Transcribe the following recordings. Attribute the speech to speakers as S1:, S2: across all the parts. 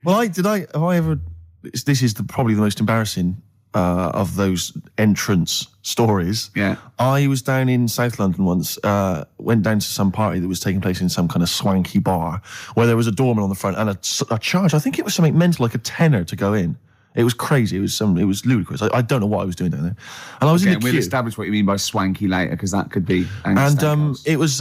S1: Well, have I ever... This is probably the most embarrassing of those entrance stories.
S2: Yeah.
S1: I was down in South London once, went down to some party that was taking place in some kind of swanky bar where there was a doorman on the front and a charge. I think it was something mental, like a tenner to go in. It was crazy. It was ludicrous. I don't know what I was doing down there. And I was in the queue.
S2: We'll establish what you mean by swanky later, because that could be...
S1: And it was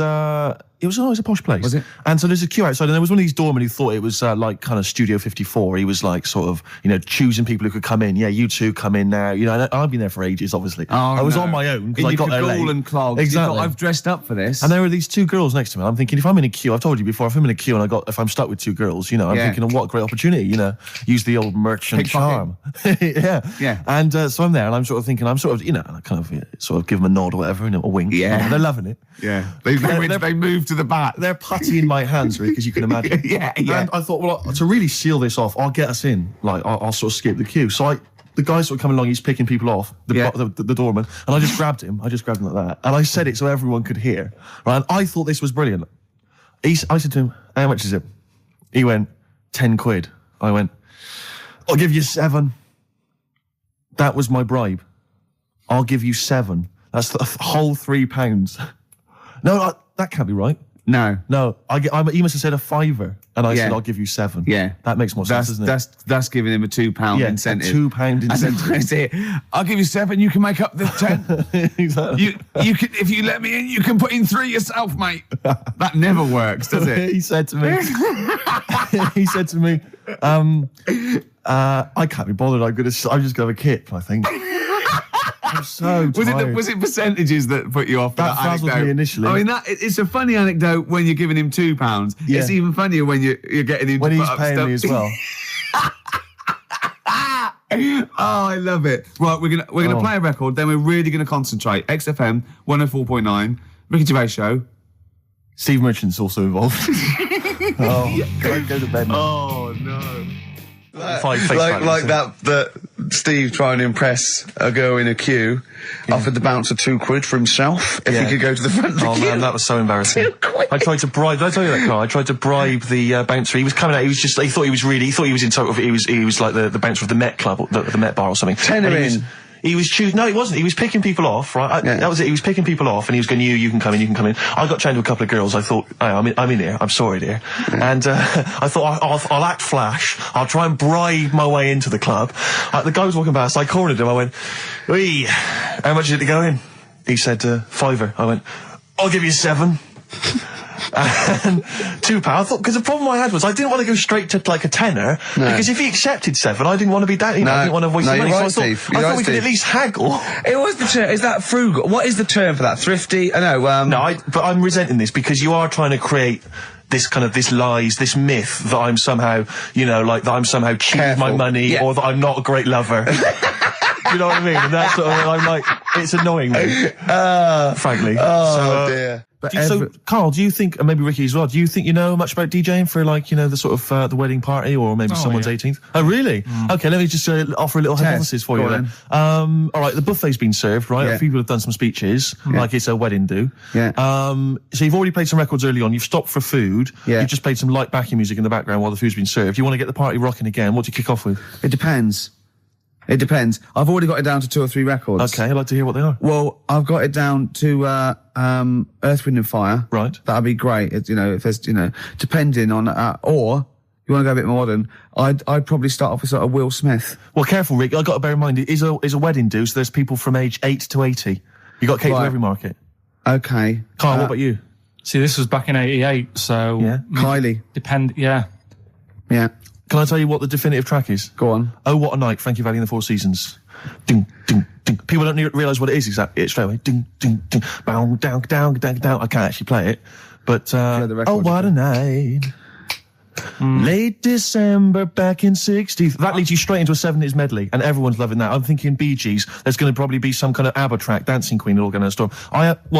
S1: a posh place.
S2: Was it?
S1: And so there's a queue outside, and there was one of these doormen who thought it was like kind of Studio 54. He was like sort of, choosing people who could come in. Yeah, you two come in now. And I've been there for ages, obviously. I was on my own because I got there late.
S2: And clogged.
S1: Exactly.
S2: I've dressed up for this.
S1: And there were these two girls next to me. I'm thinking, if I'm in a queue, I've told you before, if I'm in a queue and if I'm stuck with two girls, I'm thinking, what a great opportunity, use the old merchant charm. Yeah. And so I'm there, and I'm sort of thinking, kind of give them a nod or whatever, a wink.
S2: Yeah.
S1: And they're loving it.
S2: Yeah. They move to the back.
S1: They're putty in my hands, Rick, as you can imagine.
S2: Yeah.
S1: And I thought, well, to really seal this off, I'll get us in. Like, I'll sort of skip the queue. So the guy sort of coming along, he's picking people off, the doorman, and I just grabbed him. I just grabbed him like that. And I said it so everyone could hear. Right? And I thought this was brilliant. I said to him, how much is it? He went, 10 quid. I went, I'll give you 7. That was my bribe. I'll give you 7. That's the whole £3. No, that can't be right.
S2: No.
S1: He must have said a £5, and I said, I'll give you 7.
S2: Yeah.
S1: That makes more sense, doesn't it?
S2: That's giving him a £2 incentive.
S1: A £2 incentive.
S2: That's it. I'll give you 7, you can make up the 10.
S1: Exactly.
S2: You can, if you let me in, you can put in 3 yourself, mate. That never works, does it?
S1: He said to me, I can't be bothered, I'm just going to have a kip, I think. I'm so tired.
S2: Was it percentages that put you off?
S1: That frazzled me initially.
S2: I mean, it's a funny anecdote when you're giving him £2. Yeah. It's even funnier when you're getting him
S1: when
S2: to
S1: he's
S2: put
S1: paying
S2: up
S1: me as well.
S2: Oh, I love it. Right, we're gonna play a record. Then we're really gonna concentrate. XFM 104.9, Ricky Gervais Show.
S1: Steve Merchant's also involved. Go to bed now.
S2: Oh no.
S3: Like that Steve trying to impress a girl in a queue offered the bouncer 2 quid for himself if he could go to the front of the queue.
S1: Oh man, that was so embarrassing. I tried to bribe. Did I tell you that, Carl? I tried to bribe the bouncer. He was coming out. He thought he was in total. He was like the bouncer of the Met Club, or the Met Bar or something.
S3: Tenner in.
S1: He was choosing. No, he wasn't. He was picking people off, right? That was it. He was picking people off, and he was going, you can come in, you can come in. I got chatting to a couple of girls. I thought, I'm in here. I'm sorry, dear. And I thought, I'll act flash. I'll try and bribe my way into the club. The guy was walking past. I cornered him. I went, "Wee, how much is it to go in?" He said, £5. I went, "I'll give you 7." And £2. I thought, because the problem I had was I didn't want to go straight to like a tenner, because if he accepted 7, I didn't want to be down. I didn't want to waste money.
S3: Right,
S1: so I thought we could at least haggle.
S3: It was the term. Is that frugal? What is the term for that? Thrifty? I know.
S1: But I'm resenting this because you are trying to create this myth that I'm somehow, that I'm somehow cheating my money, or that I'm not a great lover. You know what I mean? And that's sort of, I'm like, it's annoying me, frankly.
S3: Oh, dear.
S1: So, Carl, do you think, and maybe Ricky as well, do you think you know much about DJing for, the sort of the wedding party, or maybe someone's 18th? Oh, really? Okay, let me just offer a little hypothesis for you then. All right, the buffet's been served, right?
S3: Yeah.
S1: People have done some speeches, like it's a wedding do.
S3: Yeah.
S1: So you've already played some records early on, you've stopped for food, you've just played some light backing music in the background while the food's been served. You want to get the party rocking again, what do you kick off with?
S3: It depends. I've already got it down to 2 or 3 records.
S1: Okay, I'd like to hear what they are.
S3: Well, I've got it down to Earth, Wind and Fire.
S1: Right.
S3: That'd be great. If there's, depending on, or you want to go a bit more modern, I'd probably start off with sort of Will Smith.
S1: Well, careful, Rick. I've got to bear in mind, it is a wedding do, so there's people from age 8 to 80. You got cake for every market.
S3: Okay.
S1: Carl, what about you?
S4: See, this was back in 88, so...
S1: Yeah.
S3: Kylie. Yeah.
S1: Can I tell you what the definitive track is?
S3: Go on.
S1: Oh, What a Night, Frankie Valli and the Four Seasons. Ding, ding, ding. People don't realise what it is exactly. It's straight away. Ding, ding, ding. Bow, down, down, down, down. I can't actually play it. But, oh, what a night. Late December back in 60. That leads you straight into a 70s medley, and everyone's loving that. I'm thinking Bee Gees. There's going to probably be some kind of ABBA track, Dancing Queen, all going to storm.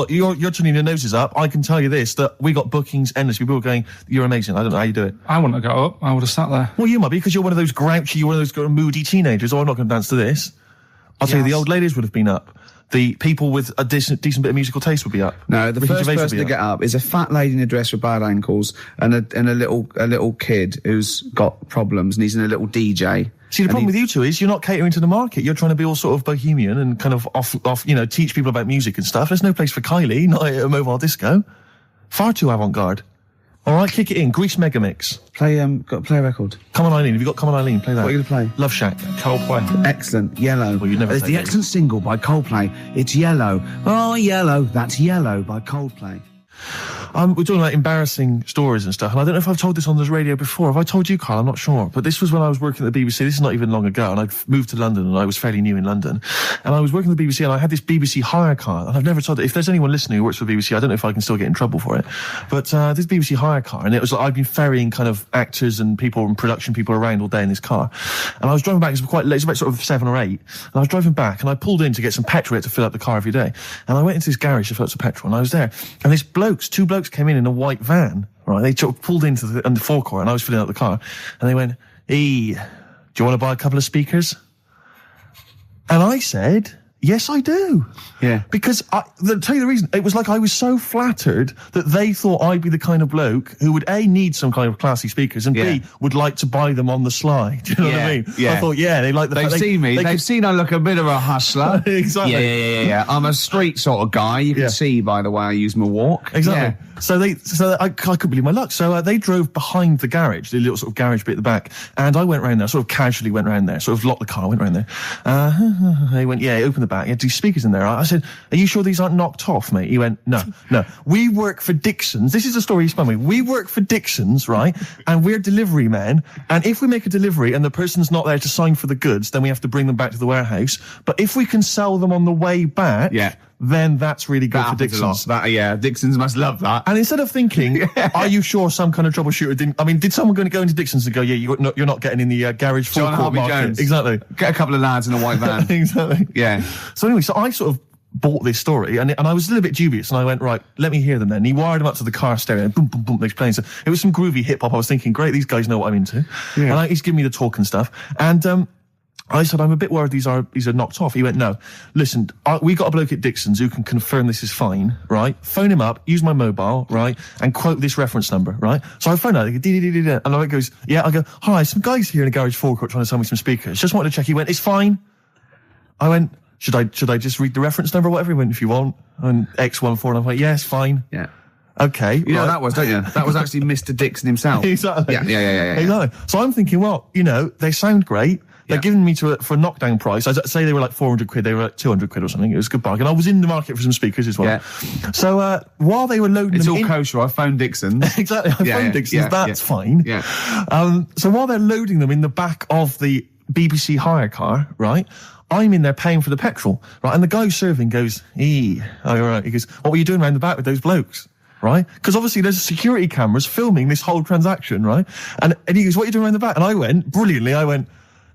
S1: You're turning your noses up. I can tell you this, that we got bookings endlessly. People were going, you're amazing. I don't know how you do it.
S4: I wouldn't have got up. I would have sat there.
S1: Well, you might be, because you're one of those grouchy, you're one of those moody teenagers. Oh, I'm not going to dance to this. I'll tell you, the old ladies would have been up. the people with a decent bit of musical taste would be up.
S2: No, the
S1: Ricky
S2: first
S1: Gervais would
S2: person
S1: be
S2: to
S1: up.
S2: get up is a fat lady in a dress with bad ankles and a little kid who's got problems and he's in a little DJ.
S1: See, the problem with you two is you're not catering to the market. You're trying to be all sort of bohemian and kind of off, teach people about music and stuff. There's no place for Kylie, not at a mobile disco. Far too avant-garde. All right, kick it in. Grease Megamix.
S2: Play a record.
S1: Come On Eileen. Have you got Come On Eileen? Play that.
S2: What are you going to play?
S1: Love Shack. Coldplay.
S2: Excellent. Yellow.
S1: Well, you never
S2: It's
S1: played
S2: the
S1: it.
S2: excellent single by Coldplay. It's Yellow. Oh, Yellow. That's Yellow by Coldplay.
S1: We're talking about embarrassing stories and stuff, and I don't know if I've told this on this radio before. Have I told you, Carl? I'm not sure. But this was when I was working at the BBC. This is not even long ago, and I'd moved to London, and I was fairly new in London. And I was working at the BBC, and I had this BBC hire car, and I've never told it. If there's anyone listening who works for the BBC, I don't know if I can still get in trouble for it. But this BBC hire car, and it was like I'd been ferrying kind of actors and people and production people around all day in this car. And I was driving back, it was quite late, it was about sort of 7 or 8, and I was driving back, and I pulled in to get some petrol to fill up the car every day. And I went into this garage to fill up some petrol, and I was there, and two blokes came in a white van, right? They pulled into the forecourt, and I was filling up the car, and they went, "Hey, do you want to buy a couple of speakers?" And I said, "Yes, I do."
S2: Yeah.
S1: Because, to tell you the reason, it was like I was so flattered that they thought I'd be the kind of bloke who would, A, need some kind of classy speakers, and B, would like to buy them on the sly. Do you know what I mean?
S2: Yeah.
S1: I thought, they like the
S2: They've
S1: fact
S2: seen me. They've
S1: could-
S2: seen I look a bit of a hustler.
S1: Exactly.
S2: Yeah. I'm a street sort of guy. You can see by the way I use my walk.
S1: Exactly.
S2: Yeah.
S1: So I couldn't believe my luck. So they drove behind the garage, the little sort of garage bit at the back, and I went round there, sort of casually went round there, sort of locked the car, went round there. They went, open the back. You had these speakers in there. I said, "Are you sure these aren't knocked off, mate?" He went, No. We work for Dixon's. This is the story he spun me. We work for Dixon's, right? And we're delivery men. And if we make a delivery and the person's not there to sign for the goods, then we have to bring them back to the warehouse. But if we can sell them on the way back, then that's really good for Dixon's.
S2: Dixon's must love that.
S1: And instead of thinking, are you sure some kind of troubleshooter didn't... I mean, did someone going to go into Dixon's and go, you're not getting in the garage
S2: John
S1: forecourt
S2: Harvey
S1: market?
S2: Jones.
S1: Exactly.
S2: Get a couple of lads in a white van.
S1: Exactly.
S2: Yeah.
S1: So anyway, I sort of bought this story, and I was a little bit dubious, and I went, right, let me hear them then. And he wired them up to the car stereo, and boom, boom, boom, they're playing. So it was some groovy hip-hop. I was thinking, great, these guys know what I'm into. Yeah. And he's giving me the talk and stuff. And I said, I'm a bit worried these are knocked off. He went, no, listen, we got a bloke at Dixon's who can confirm this is fine, right? Phone him up, use my mobile, right? And quote this reference number, right? So I phone out, and I goes, I go, hi, some guys here in a garage forecourt trying to sell me some speakers. Just wanted to check. He went, it's fine. I went, should I just read the reference number or whatever? He went, if you want. And X14, and I went, yeah, it's fine.
S2: Yeah.
S1: Okay.
S2: You know that was, don't you? That was actually Mr. Dixon himself.
S1: Exactly.
S2: Yeah.
S1: Exactly. So I'm thinking, well, they sound great. They're giving me for a knockdown price. I'd say they were like 400 quid. They were like 200 quid or something. It was a good bargain. I was in the market for some speakers as well.
S2: Yeah.
S1: So while they were loading
S2: it's
S1: them
S2: all kosher. I phoned Dixon's.
S1: Exactly. I phoned Dixon's. That's fine.
S2: Yeah.
S1: So while they're loading them in the back of the BBC hire car, right, I'm in there paying for the petrol, right, and the guy who's serving goes, all right. He goes, what were you doing around the back with those blokes? Right? Because obviously there's security cameras filming this whole transaction, right? And he goes, what are you doing around the back? And I went, brilliantly,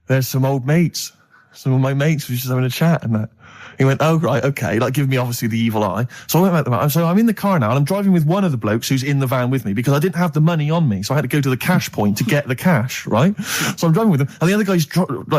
S1: there's some old mates. Some of my mates were just having a chat and that. He went, oh, right, okay, like giving me obviously the evil eye. So I went back to the van. So I'm in the car now, and I'm driving with one of the blokes who's in the van with me because I didn't have the money on me. So I had to go to the cash point to get the cash, right? So I'm driving with him, and the other guy's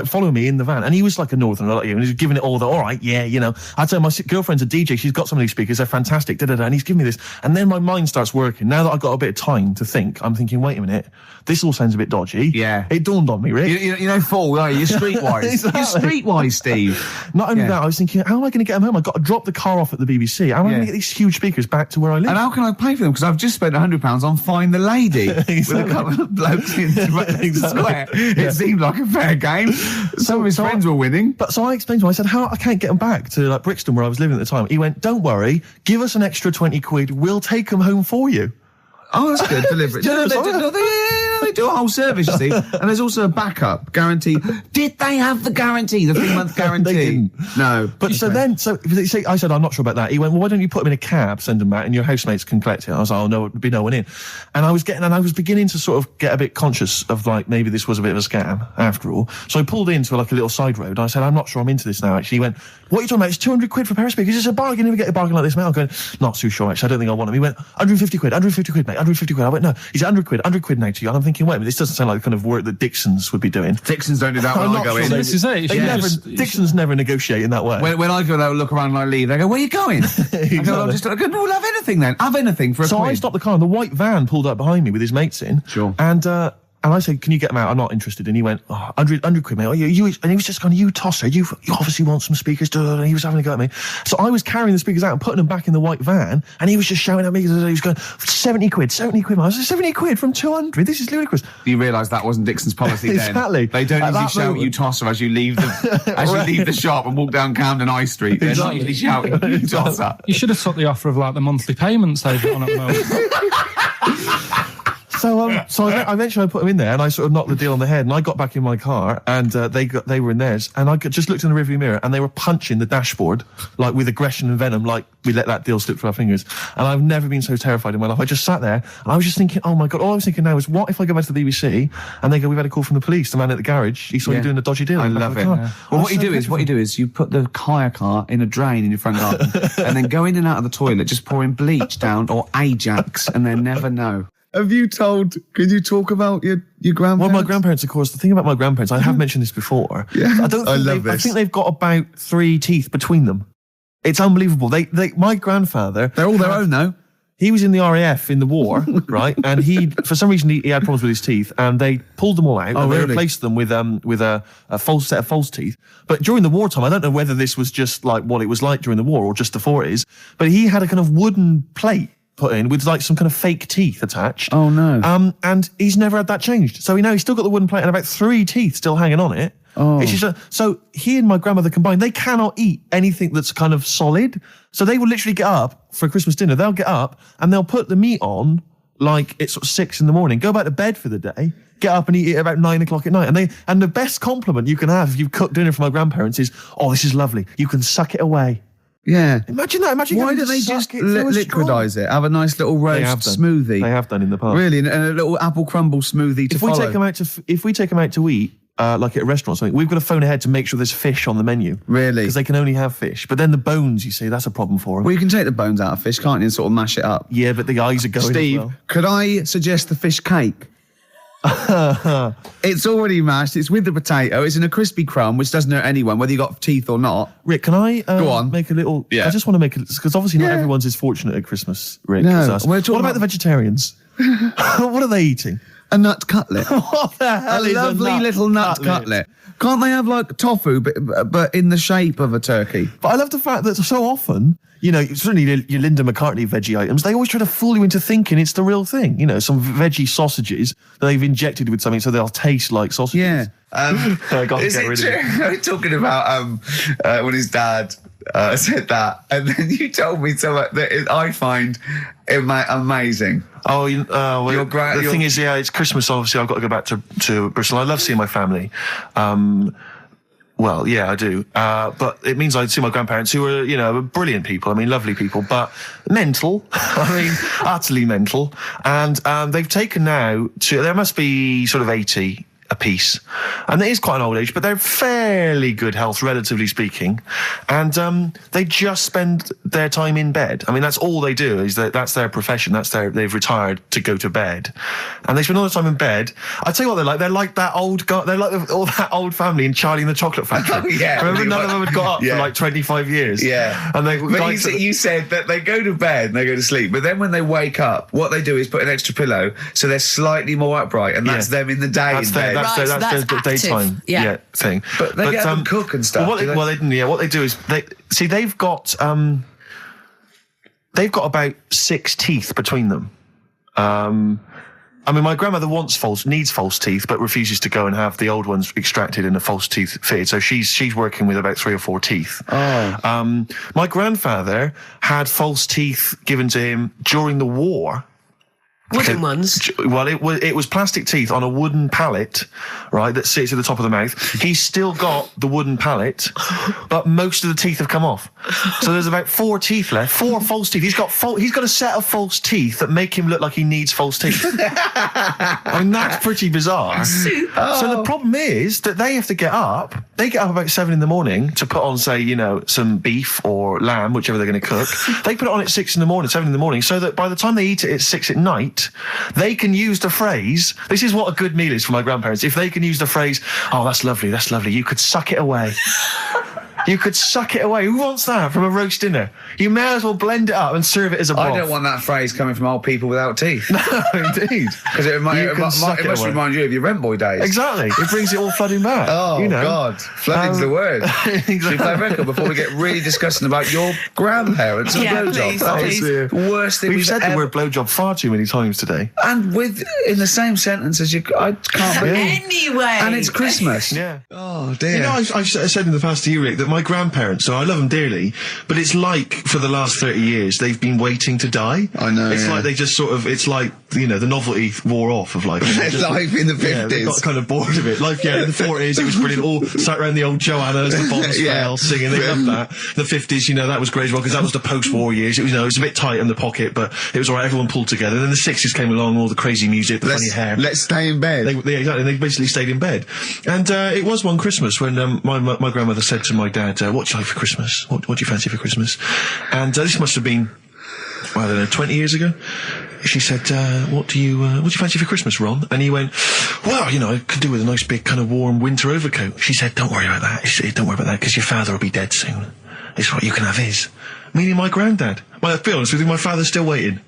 S1: following me in the van, and he was like a northerner like you, and he's giving it all the, all right, I tell him, my girlfriend's a DJ, she's got some of these speakers, they're fantastic, and he's giving me this. And then my mind starts working. Now that I've got a bit of time to think, I'm thinking, wait a minute, this all sounds a bit dodgy.
S2: Yeah.
S1: It dawned on me, Rick.
S2: Fool, are you? You're streetwise.
S1: Exactly.
S2: You're streetwise, Steve.
S1: Not only that, I was thinking, how am I going to get them home? I've got to drop the car off at the BBC. How am I going to get these huge speakers back to where I live?
S2: And how can I pay for them? Because I've just spent £100 on Find the Lady with a couple of blokes in the square. It seemed like a fair game. Some of his friends were winning.
S1: But so I explained to him, I said, I can't get them back to like Brixton where I was living at the time. He went, don't worry, give us an extra 20 quid, we'll take them home for you.
S2: Oh, that's good. Delivery. They do a whole service, you see. And there's also a backup guarantee. Did they have the guarantee, the 3-month guarantee?
S1: They didn't.
S2: No.
S1: But I said, I'm not sure about that. He went, well, why don't you put them in a cab, send them back, and your housemates can collect it? I was like, oh, no, there'd be no one in. And I was beginning to sort of get a bit conscious of like, maybe this was a bit of a scam after all. So I pulled into like a little side road. I said, I'm not sure I'm into this now, actually. He went, what are you talking about? It's 200 quid for a pair of speakers. It's a bargain. You never get a bargain like this, mate. I'm going, not too sure, actually. I don't think I want them. He went, 150 quid, mate. 150 quid. I went, no. He's 100 quid now to you. And I'm thinking, thinking, wait a minute, this doesn't sound like the kind of work that Dixons would be doing.
S2: Dixons don't do that when I go in.
S4: This is it.
S1: Dixons never negotiate in that way.
S2: When I go there, look around and I leave, they go, where are you going?
S1: Exactly.
S2: I go, we'll have anything then. Have anything for a
S1: So
S2: quid.
S1: I stopped the car and the white van pulled up behind me with his mates in.
S2: Sure.
S1: And I said, can you get them out? I'm not interested. And he went, 100 quid, mate. And he was just going, you tosser, you obviously want some speakers. And he was having a go at me. So I was carrying the speakers out and putting them back in the white van. And he was just shouting at me. He was going, 70 quid. I was like, 70 quid from 200? This is ludicrous.
S2: You realise that wasn't Dixon's policy then.
S1: Exactly.
S2: They don't usually shout, you tosser, as you leave the shop and walk down Camden High Street. They're not usually shouting, you tosser.
S4: You should have took the offer of like the monthly payments they've got on at the moment.
S1: So eventually I put them in there and I sort of knocked the deal on the head and I got back in my car and they were in theirs and I just looked in the rearview mirror and they were punching the dashboard like with aggression and venom, like we let that deal slip through our fingers. And I've never been so terrified in my life. I just sat there and I was just thinking, oh my God, all I was thinking now is what if I go back to the BBC and they go, we've had a call from the police, the man at the garage, he saw you doing a dodgy deal.
S2: I love it. Yeah. Well, what you do is you put the hire car in a drain in your front garden and then go in and out of the toilet, just pouring bleach down or Ajax and they never know. Can you talk about your grandparents?
S1: Well, my grandparents, of course, the thing about my grandparents, I have mentioned this before.
S2: Yeah,
S1: I think they've got about 3 teeth between them. It's unbelievable. My grandfather...
S2: They're all their own, though.
S1: He was in the RAF in the war, right? And for some reason, he had problems with his teeth, and they pulled them all out, and they replaced them with a false set of false teeth. But during the wartime, I don't know whether this was just like what it was like during the war or just the 40s, but he had a kind of wooden plate put in with like some kind of fake teeth attached.
S2: Oh no.
S1: And he's never had that changed. So he's still got the wooden plate and about 3 teeth still hanging on it.
S2: Oh.
S1: It's just so he and my grandmother combined, they cannot eat anything that's kind of solid. So they will literally get up for Christmas dinner. They'll get up and they'll put the meat on like it's sort of 6 a.m, go back to bed for the day, get up and eat it about 9 o'clock at night. And the best compliment you can have if you've cooked dinner for my grandparents is, oh, this is lovely. You can suck it away.
S2: Yeah.
S1: Imagine that.
S2: Why don't they just liquidize it? Have a nice little roast smoothie.
S1: They have done in the past.
S2: Really, and a little apple crumble smoothie to follow.
S1: If we take them out to eat, like at a restaurant or something, we've got to phone ahead to make sure there's fish on the menu.
S2: Really?
S1: Because they can only have fish. But then the bones, you see, that's a problem for them.
S2: Well, you can take the bones out of fish, can't you, and sort of mash it up?
S1: Yeah, but the eyes are going
S2: Steve,
S1: as well.
S2: Could I suggest the fish cake? It's already mashed. It's with the potato. It's in a crispy crumb, which doesn't hurt anyone, whether you got teeth or not.
S1: Rick, can I
S2: go on?
S1: Make a little?
S2: Yeah.
S1: I just want to make it because obviously not everyone's as fortunate at Christmas, Rick.
S2: No.
S1: As us. What about the vegetarians? What are they eating?
S2: A nut cutlet.
S1: What the hell is a
S2: lovely little nut cutlet? Can't they have like tofu, but in the shape of a turkey?
S1: But I love the fact that so often, certainly your Linda McCartney veggie items, they always try to fool you into thinking it's the real thing. Some veggie sausages that they've injected with something so they'll taste like sausages.
S2: Yeah.
S3: Is it true? Talking about when his dad said that, and then you told me something that I find amazing.
S1: Oh, the thing is, it's Christmas. Obviously, I've got to go back to Bristol. I love seeing my family. Well, yeah, I do. But it means I'd see my grandparents, who are, brilliant people. I mean, lovely people, but mental. Utterly mental. And they've taken now there must be sort of 80 a piece, and it is quite an old age, but they're fairly good health, relatively speaking, and they just spend their time in bed. I mean, that's all they do. That's their profession. They've retired to go to bed, and they spend all the time in bed. I tell you what, they're like that old guy. They're like all that old family in Charlie and the Chocolate Factory.
S3: Oh, yeah,
S1: remember none of them had got up for like 25 years.
S3: Yeah,
S1: and
S3: you said that they go to bed and they go to sleep, but then when they wake up, what they do is put an extra pillow so they're slightly more upright, and that's them in the day in bed.
S1: That's the daytime thing.
S3: But they get them cook and stuff.
S1: What they do is they've got about 6 teeth between them. I mean, my grandmother needs false teeth, but refuses to go and have the old ones extracted and the false teeth fitted. So she's working with about 3 or 4 teeth.
S2: Oh.
S1: My grandfather had false teeth given to him during the war.
S5: Wooden ones?
S1: Well, it was plastic teeth on a wooden pallet, right, that sits at the top of the mouth. He's still got the wooden pallet, but most of the teeth have come off. So there's about 4 teeth left, 4 false teeth. He's got a set of false teeth that make him look like he needs false teeth. I mean, that's pretty bizarre. So the problem is that they have to get up. They get up about 7 a.m. to put on, say, some beef or lamb, whichever they're going to cook. They put it on at 6 a.m, 7 a.m, so that by the time they eat it at 6 at night, night, they can use the phrase, this is what a good meal is for my grandparents, if they can use the phrase, oh, that's lovely, you could suck it away. You could suck it away. Who wants that from a roast dinner? You may as well blend it up and serve it as a broth.
S2: I don't want that phrase coming from old people without teeth.
S1: No, indeed.
S2: Because it must remind you of your rent boy days.
S1: Exactly. It brings it all flooding back.
S2: Oh, you know. God. Flooding's the word.
S1: Exactly.
S2: Should we play a record before we get really disgusting about your grandparents and blowjob? That is the worst thing
S1: we've said the word blowjob far too many times today.
S2: And in the same sentence as you... I can't believe...
S5: Anyway.
S2: And it's Christmas.
S1: Yeah.
S2: Oh, dear.
S1: You know,
S6: I've said in the past to you, Rick, that my grandparents, so I love them dearly, but it's like for the last 30 years they've been waiting to die.
S2: I know.
S6: It's like they just sort of, it's like, you know, the novelty wore off of life.
S2: Life in the 50s.
S6: Yeah, they got kind of bored of it. Life, in the 40s it was brilliant. All sat around the old Joannas, the bombs fell, singing. They loved that. The 50s, you know, that was great as well, because that was the post-war years. It was, you know, it was a bit tight in the pocket, but it was alright. Everyone pulled together. And then the 60s came along, all the crazy music, the funny hair.
S2: Let's stay in bed.
S6: Exactly. They basically stayed in bed. And it was one Christmas when my grandmother said to my dad, "What do you like for Christmas? What do you fancy for Christmas?" And this must have been, well, I don't know, 20 years ago. She said, what do you fancy for Christmas, Ron? And he went, well, you know, I could do with a nice big kind of warm winter overcoat. She said, don't worry about that. She said, don't worry about that, because your father will be dead soon. It's right, you can have his. Meaning my granddad. Well, to be honest with you, my father's still waiting.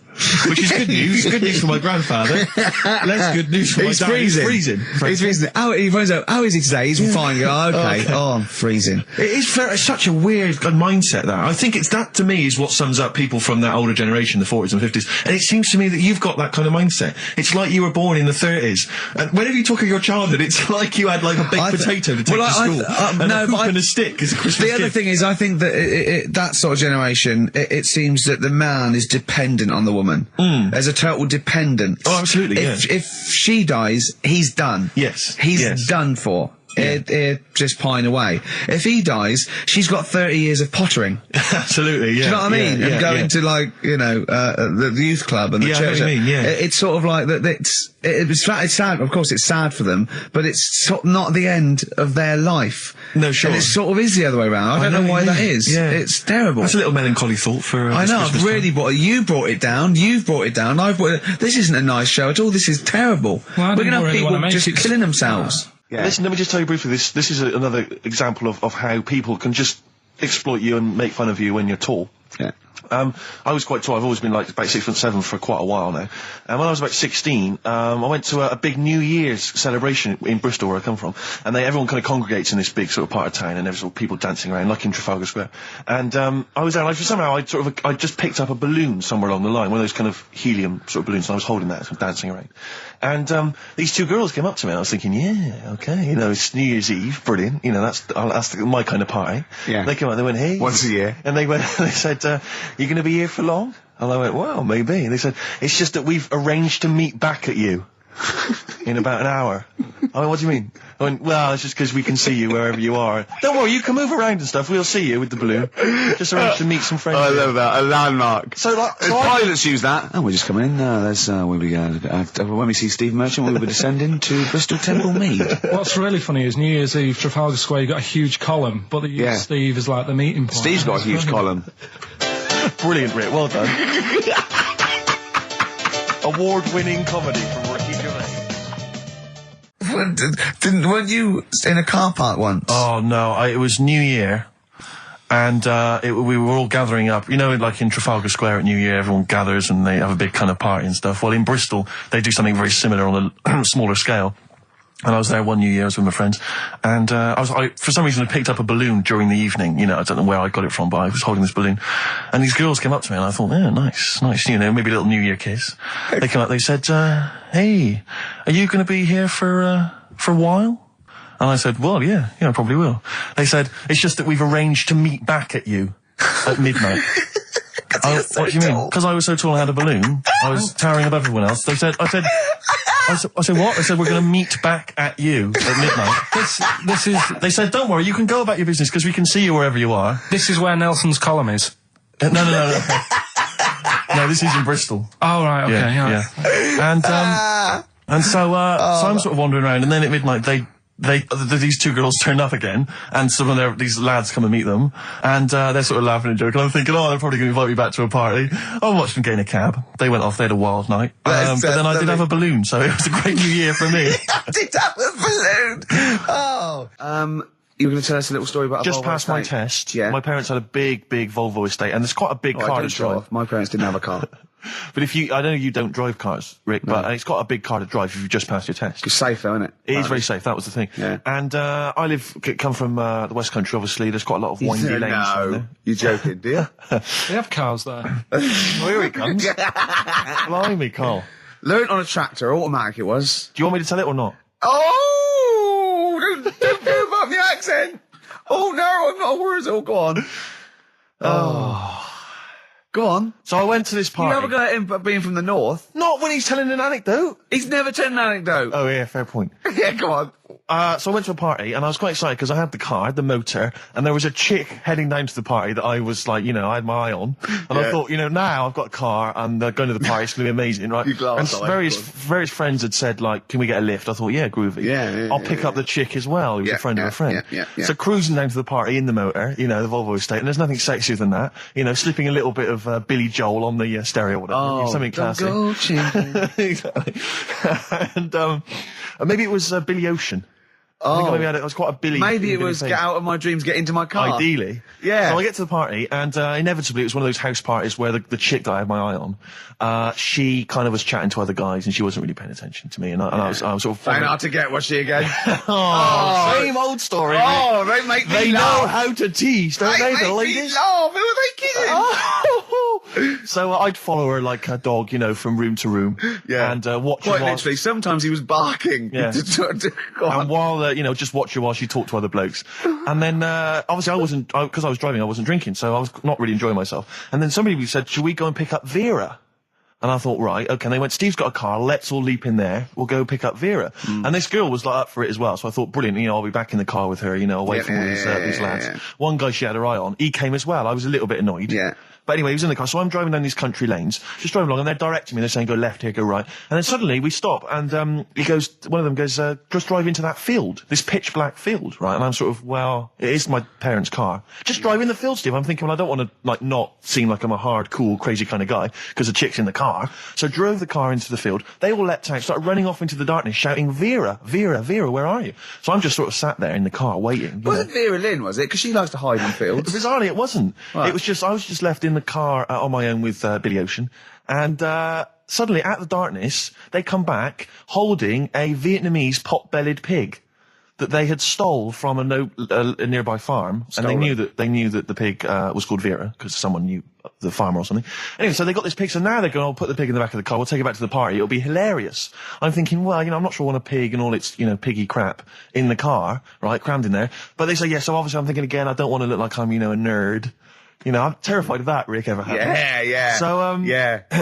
S6: Which is good news. Good news for my grandfather. Less good news for my dad. He's freezing.
S2: He's freezing. He finds out, how is he today? He's fine. Oh, okay. Oh, I'm freezing.
S6: It's such a weird mindset, that. I think that, to me, is what sums up people from that older generation, the 40s and 50s. And it seems to me that you've got that kind of mindset. It's like you were born in the 30s. And whenever you talk of your childhood, it's like you had, like, a baked potato to take to school. And a hoop and a stick as a Christmas
S2: gift. The other thing is, I think that that sort of generation, it seems that the man is dependent on the woman. There's a total dependence.
S6: Oh, absolutely,
S2: If she dies, he's done.
S6: Yes.
S2: He's done for. Just pine away. If he dies, she's got 30 years of pottering.
S6: Absolutely, yeah.
S2: Do you know what I mean? And going to, like, you know, the youth club and the church.
S6: I mean,
S2: it's sort of like that. It's sad. Of course, it's sad for them, but it's not the end of their life.
S6: No, sure.
S2: And it sort of is the other way around. I don't know why that is. Yeah. It's terrible.
S6: That's a little melancholy thought for.
S2: I know. I've really you brought it down. You've brought it down. I've brought it. This isn't a nice show at all. This is terrible.
S4: Well,
S2: we're going to have people just killing themselves.
S1: Yeah. Listen, let me just tell you briefly, this is another example of how people can just exploit you and make fun of you when you're tall.
S2: Yeah.
S1: I was quite tall. I've always been like about 6'7" for quite a while now. And when I was about 16, I went to a big New Year's celebration in Bristol, where I come from. And everyone kind of congregates in this big sort of part of town, and there's sort of people dancing around, like in Trafalgar Square. And I was there, and somehow I just picked up a balloon somewhere along the line, one of those kind of helium sort of balloons, and I was holding that, sort of dancing around. And these two girls came up to me, and I was thinking, yeah, okay, you know, it's New Year's Eve, brilliant, you know, that's my kind of party.
S2: Yeah.
S1: They came up, they went, hey.
S2: Once a year.
S1: And they said, you going to be here for long? And I went, well, maybe. And they said, it's just that we've arranged to meet back at you in about an hour. I went, what do you mean? I went, well, it's just because we can see you wherever you are. Don't worry, you can move around and stuff. We'll see you with the balloon. Just arranged to meet some friends.
S2: I love that. A landmark.
S1: So, like,
S2: pilots use that. Oh, we're just coming in. There's when we see Steve Merchant, we'll be descending to Bristol Temple Mead.
S4: What's really funny is New Year's Eve, Trafalgar Square, you got a huge column, but Steve is like the meeting point.
S2: Steve's got a huge column.
S1: Brilliant, Rick. Well done. Award-winning comedy from Ricky Gervais.
S2: Weren't you in a car park once?
S1: Oh, no. It was New Year. And we were all gathering up. You know, like in Trafalgar Square at New Year, everyone gathers and they have a big kind of party and stuff. Well, in Bristol, they do something very similar on a smaller scale. And I was there one New Year, I was with my friends, and for some reason I picked up a balloon during the evening. You know, I don't know where I got it from, but I was holding this balloon, and these girls came up to me, and I thought, yeah, nice, you know, maybe a little New Year kiss. They came up, they said, hey, are you going to be here for a while? And I said, well, yeah, I probably will. They said, it's just that we've arranged to meet back at you at midnight. What do you mean? Because I was so tall and had a balloon, I was towering above everyone else. I said, what? They said, we're going to meet back at you at midnight. They said, don't worry, you can go about your business because we can see you wherever you are.
S4: This is where Nelson's column is.
S1: No. No, this is in Bristol.
S4: Oh, right, okay,
S1: yeah. And so I'm sort of wandering around, and then at midnight these two girls turn up again, and some of these lads come and meet them, and they're sort of laughing and joking. I'm thinking, they're probably going to invite me back to a party. I watched them get in a cab. They went off. They had a wild night. But then I did have a balloon, so it was a great new year for me.
S3: I did have a balloon. Oh. You were going to tell us a little story about
S1: just
S3: a Volvo
S1: passed my
S3: estate?
S1: test.
S3: Yeah.
S1: My parents had a big Volvo estate, and there's quite a big car to drive.
S3: My parents didn't have a car.
S1: But I know you don't drive cars, Rick, but it's got a big car to drive if you've just passed your test.
S3: It's safe though, isn't it?
S1: It is very safe, that was the thing.
S3: Yeah.
S1: And I come from the West Country, obviously. There's quite a lot of windy lanes.
S3: No, you're joking, do you?
S4: They have cars there.
S1: Oh, here he comes. Blimey, Carl.
S3: Learned on a tractor, automatic it was.
S1: Do you want me to tell it or not?
S3: Oh! Don't give up the accent! Oh no, I'm not a Wurzel, go on. Oh. Go on.
S1: So I went to this party.
S3: You never got him being from the north.
S1: Not when he's telling an anecdote.
S3: He's never told an anecdote.
S1: Oh yeah, fair point.
S3: Yeah, go on.
S1: So I went to a party, and I was quite excited because I had the car, the motor, and there was a chick heading down to the party that I was like, I had my eye on. And I thought, now I've got a car, and going to the party, it's going to be amazing, right? And various friends had said, like, can we get a lift? I thought, yeah, groovy.
S3: Yeah,
S1: I'll pick up the chick as well, who's a friend of a friend.
S3: Yeah.
S1: So cruising down to the party in the motor, the Volvo estate, and there's nothing sexier than that. Slipping a little bit of Billy Joel on the stereo or whatever.
S3: Oh,
S1: something classic.
S3: Go,
S1: exactly. And maybe it was Billy Ocean. I think maybe it was quite a Billy.
S3: Maybe it was Get Out of My Dreams, Get Into My Car.
S1: Ideally.
S3: Yeah.
S1: So I get to the party, and inevitably it was one of those house parties where the chick that I had my eye on, she kind of was chatting to other guys, and she wasn't really paying attention to me, and I was sort of...
S3: Trying hard to get, was she again?
S1: Same old story.
S3: Oh, they make me
S1: They
S3: laugh.
S1: know how to tease, don't they, the ladies?
S3: They make me laugh. Who are they kidding?
S1: So I'd follow her like a dog, from room to room.
S3: Yeah.
S1: And watch her
S3: Quite
S1: while...
S3: literally, sometimes he was barking.
S1: Yeah. And while, just watch her while she talked to other blokes. And then, obviously because I was driving, I wasn't drinking, so I was not really enjoying myself. And then somebody said, should we go and pick up Vera? And I thought, right, okay. And they went, Steve's got a car, let's all leap in there, we'll go pick up Vera. And this girl was like up for it as well, so I thought, brilliant, I'll be back in the car with her, away from all these lads. Yeah. One guy she had her eye on, he came as well. I was a little bit annoyed.
S3: Yeah.
S1: But anyway, he was in the car, so I'm driving down these country lanes, just driving along, and they're directing me, they're saying, go left here, go right. And then suddenly we stop, and one of them goes, just drive into that field, this pitch black field, right? And I'm sort of, well, it is my parents' car. Just drive in the field, Steve. I'm thinking, well, I don't want to, not seem like I'm a hard, cool, crazy kind of guy, because the chick's in the car. So drove the car into the field. They all leapt out, started running off into the darkness, shouting, Vera, Vera, Vera, where are you? So I'm just sort of sat there in the car waiting.
S3: Wasn't Vera Lynn, was it? Because she likes to hide in fields.
S1: Bizarrely, it wasn't. Right. It was just, I was just left in the car on my own with Billy Ocean, and suddenly at the darkness they come back holding a Vietnamese pot-bellied pig that they had stole from a nearby farm. And they knew that the pig was called Vera because someone knew the farmer or something. Anyway, so they got this pig, so now they're going, I'll put the pig in the back of the car, we'll take it back to the party, it'll be hilarious. I'm thinking, well, I'm not sure I want a pig and all its, piggy crap in the car, right, crammed in there. But they say, yeah, so obviously I'm thinking again, I don't want to look like I'm, a nerd. I'm terrified of that, Rick, ever happened.
S3: Yeah.
S1: So,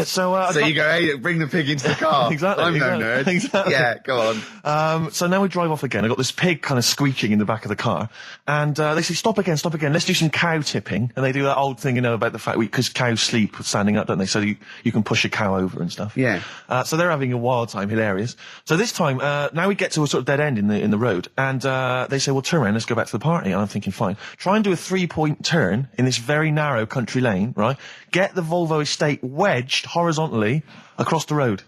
S3: So you go, hey, bring the pig into the car.
S1: Exactly.
S3: I'm no nerd.
S1: Exactly.
S3: Yeah, go on.
S1: So now we drive off again. I got this pig kind of screeching in the back of the car. And, they say, stop again. Let's do some cow tipping. And they do that old thing, about the fact because cows sleep standing up, don't they? So you can push a cow over and stuff.
S3: Yeah.
S1: So they're having a wild time, hilarious. So this time, now we get to a sort of dead end in the road. And, they say, well, turn around, let's go back to the party. And I'm thinking, fine. Try and do a 3-point turn in this very narrow country lane, right? Get the Volvo estate wedged horizontally across the road.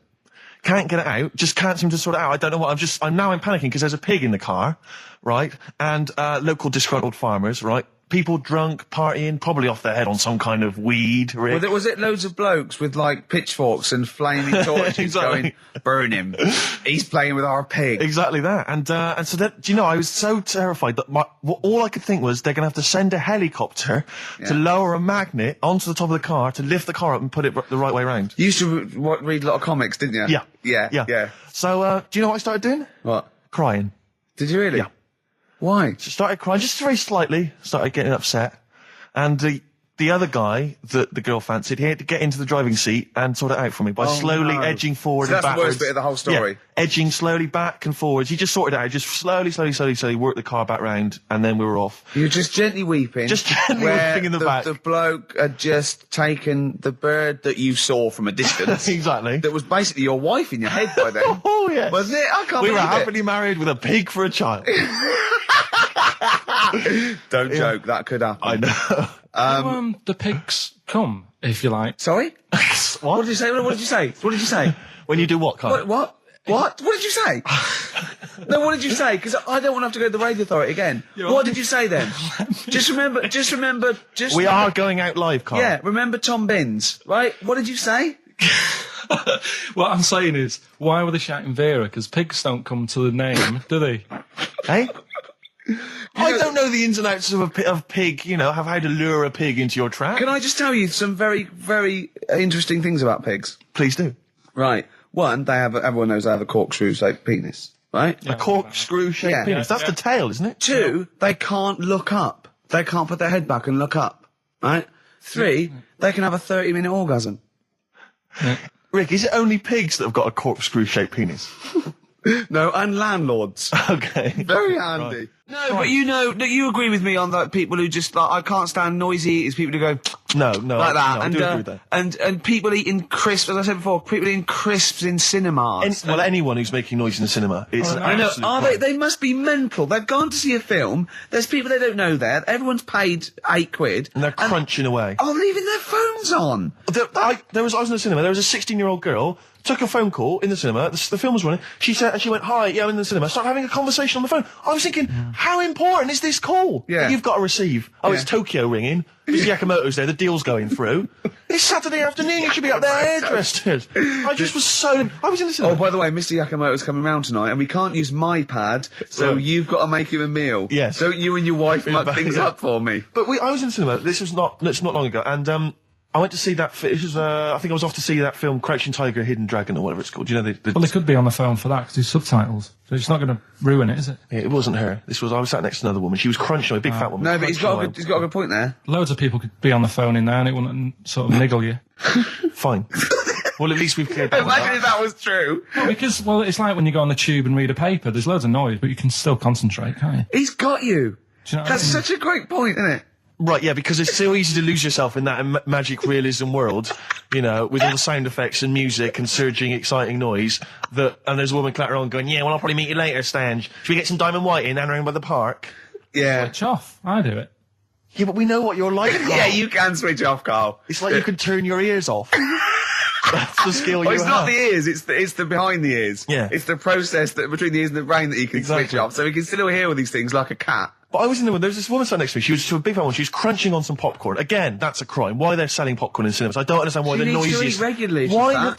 S1: Can't get it out, just can't seem to sort it out. I don't know what, I'm panicking because there's a pig in the car, right? And, local disgruntled farmers, right? People drunk, partying, probably off their head on some kind of weed, Rick.
S3: Well, was it loads of blokes with, pitchforks and flaming torches
S1: Exactly.
S3: going, burn him. He's playing with our pig.
S1: Exactly that. And so that, I was so terrified that all I could think was they're going to have to send a helicopter to lower a magnet onto the top of the car to lift the car up and put it the right way around.
S3: You used to read a lot of comics, didn't you?
S1: Yeah. So, do you know what I started doing?
S3: What?
S1: Crying.
S3: Did you really?
S1: Yeah.
S3: Why?
S1: So started crying, just very slightly, started getting upset. And the other guy that the girl fancied, he had to get into the driving seat and sort it out for me by slowly edging forward and backwards.
S3: That's the worst bit of the whole story.
S1: Yeah, edging slowly back and forwards. He just sorted it out, just slowly worked the car back round, and then we were off.
S3: You were just gently weeping.
S1: Just gently weeping in the back.
S3: The bloke had just taken the bird that you saw from a distance.
S1: Exactly.
S3: That was basically your wife in your head by then.
S1: Oh, yes.
S3: Was it? I can't
S1: We were
S3: believe it.
S1: happily married with a pig for a child.
S3: Don't joke, that could happen.
S1: I know.
S4: The pigs come, if you like.
S3: Sorry? What did you say? What did you say? What did you say?
S1: When you do what, Carl?
S3: What? What did you say? No, what did you say? Because I don't want to have to go to the radio authority again. What did you say then? Just remember.
S1: We are going out live, Carl.
S3: Yeah, remember Tom Binns, right? What did you say?
S4: What I'm saying is, why were they shouting Vera? Because pigs don't come to the name, do they?
S1: Hey? I don't know the ins and outs of pig, have how to lure a pig into your trap.
S3: Can I just tell you some very, very interesting things about pigs?
S1: Please do.
S3: Right. One, everyone knows they have a corkscrew-shaped penis, right?
S1: A corkscrew-shaped penis. That's the tail, isn't it?
S3: Two, they can't look up. They can't put their head back and look up, right? Three, they can have a 30-minute orgasm.
S1: Rick, is it only pigs that have got a corkscrew-shaped penis?
S3: No, and landlords.
S1: Okay.
S3: Very handy.
S1: Right.
S3: No, but you agree with me on that. People who just I can't stand noisy eaters. People who go
S1: no,
S3: like that,
S1: I do agree with that.
S3: And people eating crisps. As I said before, people eating crisps in cinemas.
S1: Anyone who's making noise in the cinema, it's an
S3: I know.
S1: absolute
S3: Are
S1: crime.
S3: they must be mental. They've gone to see a film. There's people they don't know there. Everyone's paid £8,
S1: and they're crunching away.
S3: Oh, leaving their phones on.
S1: I was in the cinema. There was a 16-year-old girl. Took a phone call in the cinema. The film was running. She went, "Hi, yeah, I'm in the cinema." Started having a conversation on the phone. I was thinking, how important is this call that you've got to receive? Oh, it's Tokyo ringing. Mr. Yakamoto's there. The deal's going through. It's Saturday afternoon. You should be up there hairdressed. I was in the cinema.
S3: Oh, by the way, Mr. Yakamoto's coming round tonight, and we can't use my pad, so you've got to make him a meal.
S1: Yes.
S3: Don't you and your wife mug things up for me?
S1: But I was in the cinema. It's not long ago, and I went to see that. I think I was off to see that film, Crouching Tiger, Hidden Dragon, or whatever it's called. You know,
S4: Well, they could be on the phone for that because there's subtitles, so it's not going to ruin it, is it?
S1: Yeah, it wasn't her. I was sat next to another woman. She was crunching, a big fat woman.
S3: No, but he's got a good point there.
S4: Loads of people could be on the phone in there, and it wouldn't sort of niggle you.
S1: Fine. Well, at least we've cleared that.
S3: Imagine if that was true.
S4: No, because it's like when you go on the tube and read a paper. There's loads of noise, but you can still concentrate, can't you?
S3: He's got you.
S4: Do you know what
S3: That's
S4: I mean?
S3: such a great point, isn't it?
S1: Right, yeah, because it's so easy to lose yourself in that magic realism world, with all the sound effects and music and surging, exciting noise, and there's a woman clattering on going, "Yeah, well, I'll probably meet you later, Stan. Should we get some Diamond White in and around by the park?"
S3: Yeah.
S4: Switch off. I do it.
S1: Yeah, but we know what you're like, Carl.
S3: Yeah, you can switch off, Carl.
S1: It's like you can turn your ears off. That's the skill you have.
S3: It's not the ears, it's the behind the ears.
S1: Yeah.
S3: It's the process between the ears and the brain that you can switch off, so we can still hear all these things like a cat.
S1: But I was in the one. There was this woman sat next to me. She was a big fat one. She was crunching on some popcorn. Again, that's a crime. Why they're selling popcorn in cinemas? I don't understand why
S3: She
S1: the
S3: needs to
S1: noisiest.
S3: eat regularly,
S1: Why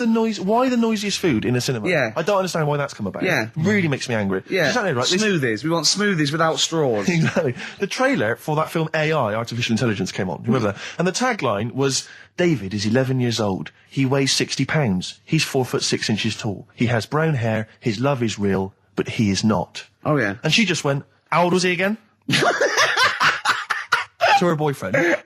S1: the noisiest food in a cinema?
S3: Yeah.
S1: I don't understand why that's come about.
S3: Yeah.
S1: Really makes me angry.
S3: Yeah.
S1: Exactly right.
S3: Smoothies. We want smoothies without straws.
S1: Exactly. The trailer for that film AI, Artificial Intelligence, came on. Remember that? And the tagline was, "David is 11 years old. He weighs 60 pounds. He's 4'6" tall. He has brown hair. His love is real, but he is not."
S3: Oh, yeah.
S1: And she just went, "How old was he again?" To her boyfriend. Right?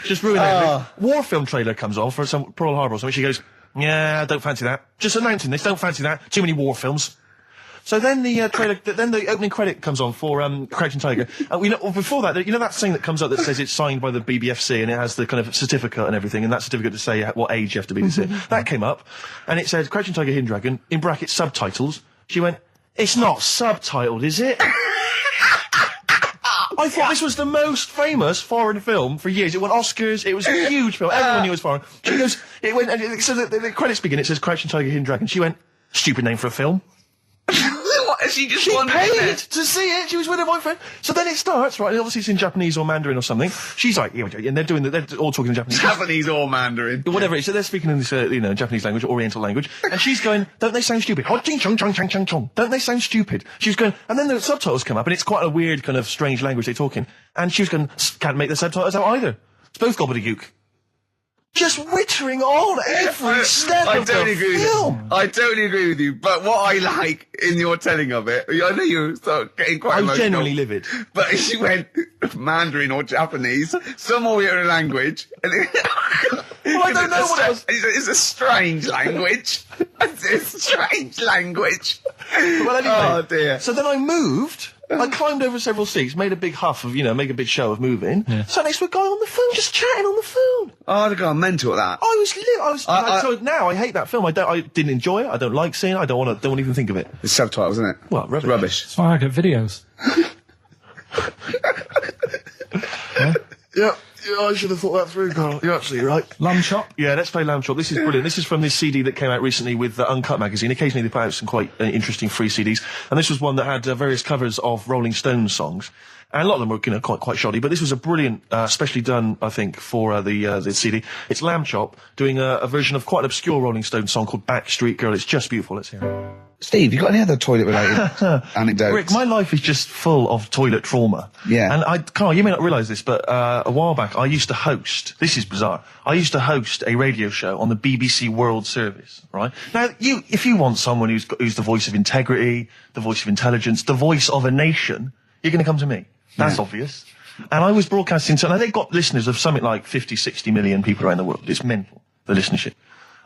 S1: Just ruined it. War film trailer comes on for some Pearl Harbor or something. She goes, "Yeah, I don't fancy that. Just announcing this, don't fancy that. Too many war films." So then the opening credit comes on for Crouching Tiger. Before that, that thing that comes up that says it's signed by the BBFC and it has the kind of certificate and everything, and that certificate to say what age you have to be to see it. That came up, and it said Crouching Tiger, Hidden Dragon, in brackets subtitles. She went, "It's not subtitled, is it?" I thought this was the most famous foreign film for years. It won Oscars. It was a huge film. Everyone knew it was foreign. She goes, it went, and so the credits begin. It says Crouching Tiger, Hidden Dragon. She went, "Stupid name for a film."
S3: What? She
S1: paid to see it. She was with her boyfriend. So then it starts, right? Obviously it's in Japanese or Mandarin or something. She's like, and they're all talking in Japanese.
S3: Japanese or Mandarin.
S1: Whatever it is. So they're speaking in this, Japanese language, Oriental language. And she's going, "Don't they sound stupid? Oh, ching chong chong chong chong chong. Don't they sound stupid?" She was going, and then the subtitles come up, and it's quite a weird kind of strange language they're talking. And she was going, "Can't make the subtitles out either. It's both gobbledygook." Just wittering on every step of the film.
S3: I totally agree with you, but what I like in your telling of it, I know you're getting quite emotional.
S1: I'm genuinely livid.
S3: But she went Mandarin or Japanese, some Oriental language. And
S1: well, I don't know what else.
S3: It's a strange language. It's a strange language.
S1: Well, anyway,
S3: oh dear.
S1: So then I moved I climbed over several seats, made a big huff of, make a big show of moving. Yeah. Sat next to a guy on the phone, just chatting on the phone.
S3: Oh, I'd have gone mental at that.
S1: So now I hate that film. I didn't enjoy it. I don't like seeing it. I don't want to even think of it.
S3: It's subtitles, isn't it?
S1: Well, rubbish.
S4: That's why I get videos.
S1: Yeah, I should have thought that through, Carl. You're absolutely right.
S4: Lamb Chop?
S1: Yeah, let's play Lamb Chop. This is brilliant. This is from this CD that came out recently with Uncut magazine. Occasionally they put out some quite interesting free CDs. And this was one that had various covers of Rolling Stones songs. And a lot of them were, quite shoddy. But this was a brilliant, specially done, I think, for the CD. It's Lamb Chop doing a version of quite an obscure Rolling Stones song called Backstreet Girl. It's just beautiful. Let's hear it.
S3: Steve, you got any other toilet-related anecdotes?
S1: Rick, my life is just full of toilet trauma.
S3: Yeah.
S1: And Carl, you may not realise this, but a while back I used to host, this is bizarre, I used to host a radio show on the BBC World Service, right? Now, if you want someone who's the voice of integrity, the voice of intelligence, the voice of a nation, you're going to come to me. That's obvious. And I was broadcasting, so now they've got listeners of something like 50, 60 million people around the world. It's mental, the listenership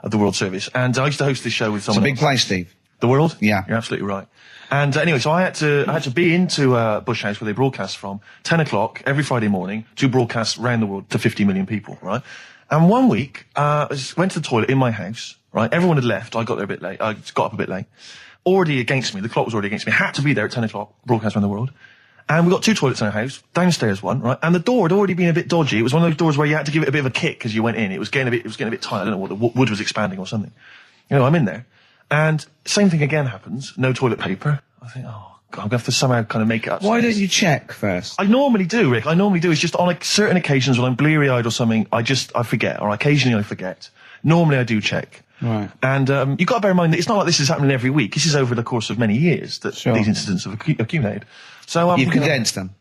S1: of the World Service. And I used to host this show with someone
S3: It's a big place, Steve.
S1: The World?
S3: Yeah.
S1: You're absolutely right. And anyway, so I had to be into Bush House where they broadcast from 10 o'clock every Friday morning to broadcast around the world to 50 million people, right? And one week, I just went to the toilet in my house, right? Everyone had left. I got there a bit late. I got up a bit late. Already against me. The clock was already against me. Had to be there at 10 o'clock, broadcast around the world. And we got 2 toilets in our house, downstairs one, right? And the door had already been a bit dodgy. It was one of those doors where you had to give it a bit of a kick as you went in. It was getting a bit tight. I don't know what the wood was expanding or something. I'm in there. And same thing again happens. No toilet paper. I think, oh, God, I'm going to have to somehow kind of make it up.
S3: Why don't you check first?
S1: I normally do, Rick. It's just on certain occasions when I'm bleary-eyed or something, I forget, or occasionally I forget. Normally I do check.
S3: Right.
S1: And you've got to bear in mind that it's not like this is happening every week. This is over the course of many years that these incidents have accumulated. So
S3: you've condensed them.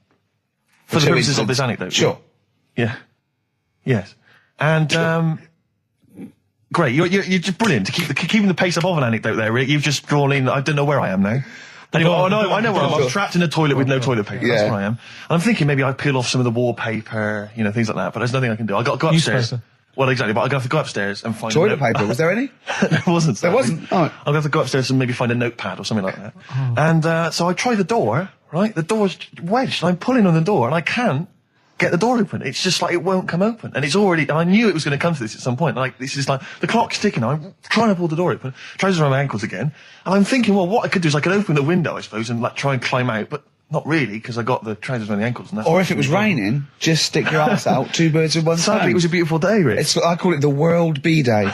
S1: For the purposes of this anecdote.
S3: Sure.
S1: Yeah. Yes. And great. You're just brilliant. Keeping the pace up of an anecdote there, Rick. You've just drawn in. I don't know where I am now. Anyway, I know where I am. I'm trapped in a toilet with no toilet paper. Yeah. That's where I am. And I'm thinking maybe I peel off some of the wallpaper, things like that. But there's nothing I can do. I got to go upstairs. Well, exactly. But I'm going to have to go upstairs and find
S3: toilet paper. Was there any?
S1: There wasn't.
S3: There wasn't. Oh.
S1: I'm going to have to go upstairs and maybe find a notepad or something like that. Oh. And so I try the door. Right, the door's wedged. I'm pulling on the door and I can't get the door open. It's just like it won't come open. And it's already, and I knew it was going to come to this at some point. Like, this is like, the clock's ticking. I'm trying to pull the door open, trousers around my ankles again. And I'm thinking, well, what I could do is I could open the window, I suppose, and like try and climb out. But not really, because I got the trousers around the ankles. And that's
S3: or if it was raining, just stick your ass out, 2 birds with one stone.
S1: Sadly, it was a beautiful day, Rich.
S3: I call it the World B-Day.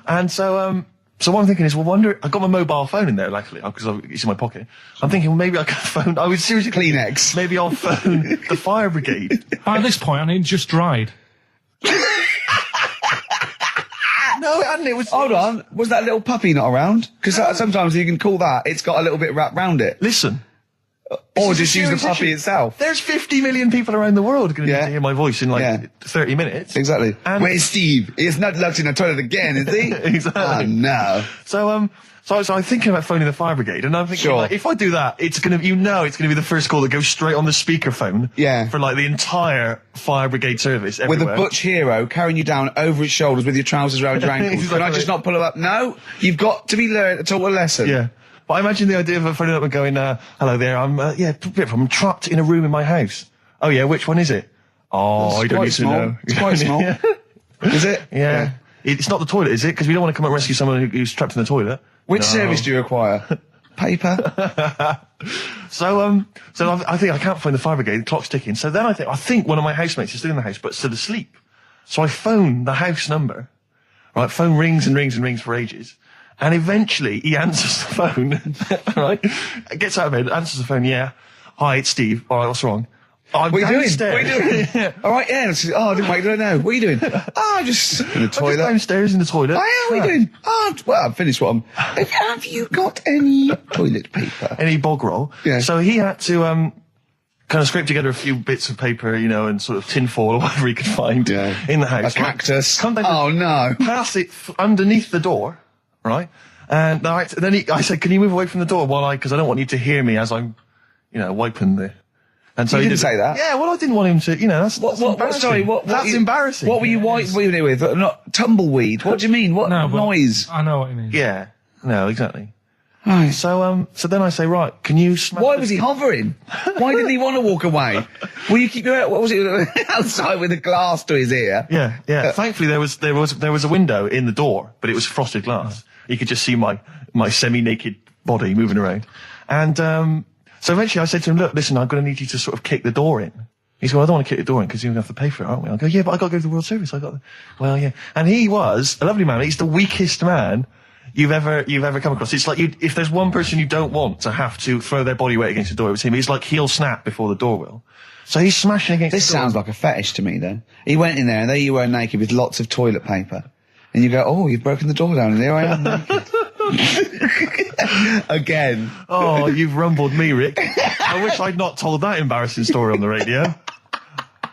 S1: And so what I'm thinking is, I got my mobile phone in there, luckily, because it's in my pocket. I'm thinking, well, maybe I could phone, I would seriously...
S3: Kleenex.
S1: Maybe I'll phone the fire brigade.
S4: At this point, I mean, just dried.
S1: No, it hadn't. It was...
S3: Hold on. Was that little puppy not around? Because sometimes you can call that, it's got a little bit wrapped round it.
S1: Listen.
S3: Or just use the puppy itself.
S1: There's 50 million people around the world going to hear my voice in 30 minutes.
S3: Exactly.
S1: And
S3: where's Steve? He's not locked in a toilet again, is he?
S1: Exactly.
S3: Oh, no.
S1: So I'm thinking about phoning the fire brigade, and I'm thinking, like, if I do that, it's going to be the first call that goes straight on the speakerphone.
S3: Yeah.
S1: For like the entire fire brigade service everywhere.
S3: With a butch hero carrying you down over his shoulders with your trousers around your ankles.
S1: Exactly.
S3: Can I just not pull him up? No. You've got to be taught a lesson.
S1: Yeah. But I imagine the idea of phoning up and going, hello there, I'm trapped in a room in my house. Oh yeah, which one is it? Oh, I don't need to know.
S3: It's quite small. Is it?
S1: Yeah. It's not the toilet, is it? Because we don't want to come and rescue someone who's trapped in the toilet.
S3: Which service do you require? Paper?
S1: So I think I can't find the fire brigade, the clock's ticking. So then I think one of my housemates is still in the house, but still asleep. So I phone the house number. Right, phone rings and rings and rings for ages. And eventually he answers the phone, right? Gets out of bed, answers the phone, yeah. Hi, it's Steve. All right, what's wrong?
S3: What are you doing? What are you doing? Yeah. All right, yeah. I didn't wait, don't know. What are you doing? Just in the toilet.
S1: I'm just downstairs in the toilet.
S3: Oh, yeah, what are you doing? Well, I've finished what I'm... Have you got any toilet paper?
S1: Any bog roll?
S3: Yeah.
S1: So he had to, kind of scrape together a few bits of paper, and sort of tinfoil or whatever he could find in the house.
S3: A cactus.
S1: Oh,
S3: no.
S1: Pass it underneath the door. Right? And then I said, can you move away from the door because I don't want you to hear me as I'm, wiping the... And so
S3: he didn't say that?
S1: Yeah, well, I didn't want him to, that's embarrassing.
S3: Sorry,
S1: that's embarrassing.
S3: What were you wiping it with? Not tumbleweed. What do you mean? What noise?
S4: I know what you mean.
S1: Yeah. No, exactly.
S2: Right.
S1: So then I say, right, can you smash
S2: Why was he hovering? Why didn't he want to walk away? Will you keep your, what was it, outside with a glass to his ear?
S1: Yeah. Thankfully there was a window in the door, but it was frosted glass. You could just see my semi-naked body moving around. And so eventually I said to him, look, listen, I'm going to need you to sort of kick the door in. He said, well, I don't want to kick the door in because you're going to have to pay for it, aren't we? I go, yeah, but I got to go to the World Service. Well, yeah. And he was a lovely man. He's the weakest man you've ever come across. It's like if there's one person you don't want to have to throw their body weight against the door, it was him. He's like he'll snap before the door will. So he's smashing against the door.
S2: This sounds like a fetish to me, though. He went in there and there you were naked with lots of toilet paper. And you go, oh, you've broken the door down and there I am naked. Again.
S1: Oh, you've rumbled me, Rick. I wish I'd not told that embarrassing story on the radio.